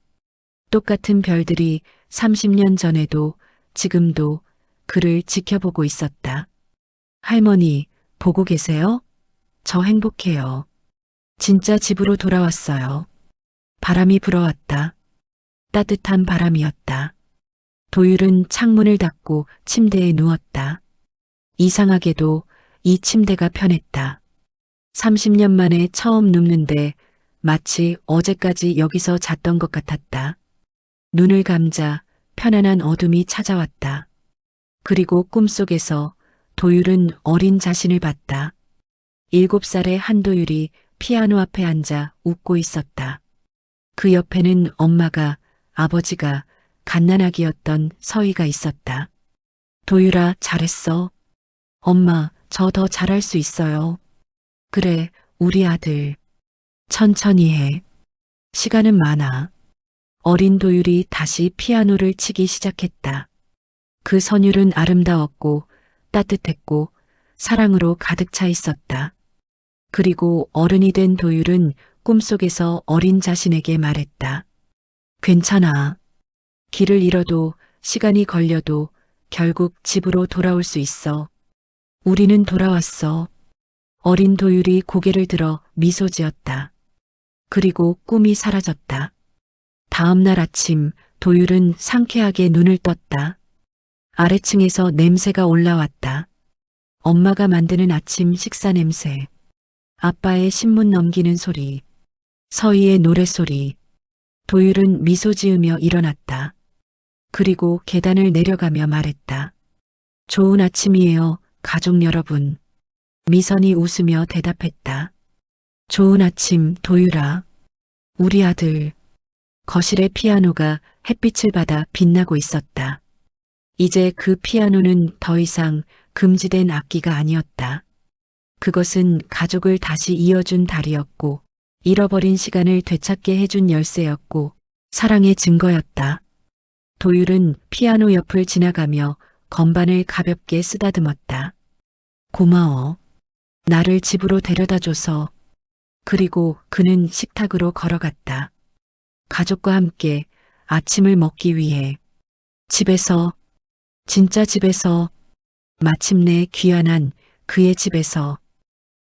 똑같은 별들이 30년 전에도 지금도 그를 지켜보고 있었다. 할머니, 보고 계세요? 저 행복해요. 진짜 집으로 돌아왔어요. 바람이 불어왔다. 따뜻한 바람이었다. 도율은 창문을 닫고 침대에 누웠다. 이상하게도 이 침대가 편했다. 30년 만에 처음 눕는데 마치 어제까지 여기서 잤던 것 같았다. 눈을 감자 편안한 어둠이 찾아왔다. 그리고 꿈속에서 도율은 어린 자신을 봤다. 7살의 한도율이 피아노 앞에 앉아 웃고 있었다. 그 옆에는 엄마가, 아버지가, 갓난아기였던 서희가 있었다. 도율아, 잘했어. 엄마, 저 더 잘할 수 있어요. 그래, 우리 아들. 천천히 해. 시간은 많아. 어린 도율이 다시 피아노를 치기 시작했다. 그 선율은 아름다웠고 따뜻했고 사랑으로 가득 차 있었다. 그리고 어른이 된 도율은 꿈속에서 어린 자신에게 말했다. 괜찮아. 길을 잃어도 시간이 걸려도 결국 집으로 돌아올 수 있어. 우리는 돌아왔어. 어린 도율이 고개를 들어 미소 지었다. 그리고 꿈이 사라졌다. 다음 날 아침 도율은 상쾌하게 눈을 떴다. 아래층에서 냄새가 올라왔다. 엄마가 만드는 아침 식사 냄새. 아빠의 신문 넘기는 소리, 서희의 노랫소리. 도율은 미소 지으며 일어났다. 그리고 계단을 내려가며 말했다. 좋은 아침이에요, 가족 여러분. 미선이 웃으며 대답했다. 좋은 아침, 도율아. 우리 아들. 거실의 피아노가 햇빛을 받아 빛나고 있었다. 이제 그 피아노는 더 이상 금지된 악기가 아니었다. 그것은 가족을 다시 이어준 달이었고, 잃어버린 시간을 되찾게 해준 열쇠였고, 사랑의 증거였다. 도율은 피아노 옆을 지나가며 건반을 가볍게 쓰다듬었다. 고마워. 나를 집으로 데려다줘서. 그리고 그는 식탁으로 걸어갔다. 가족과 함께 아침을 먹기 위해. 집에서, 진짜 집에서, 마침내 귀환한 그의 집에서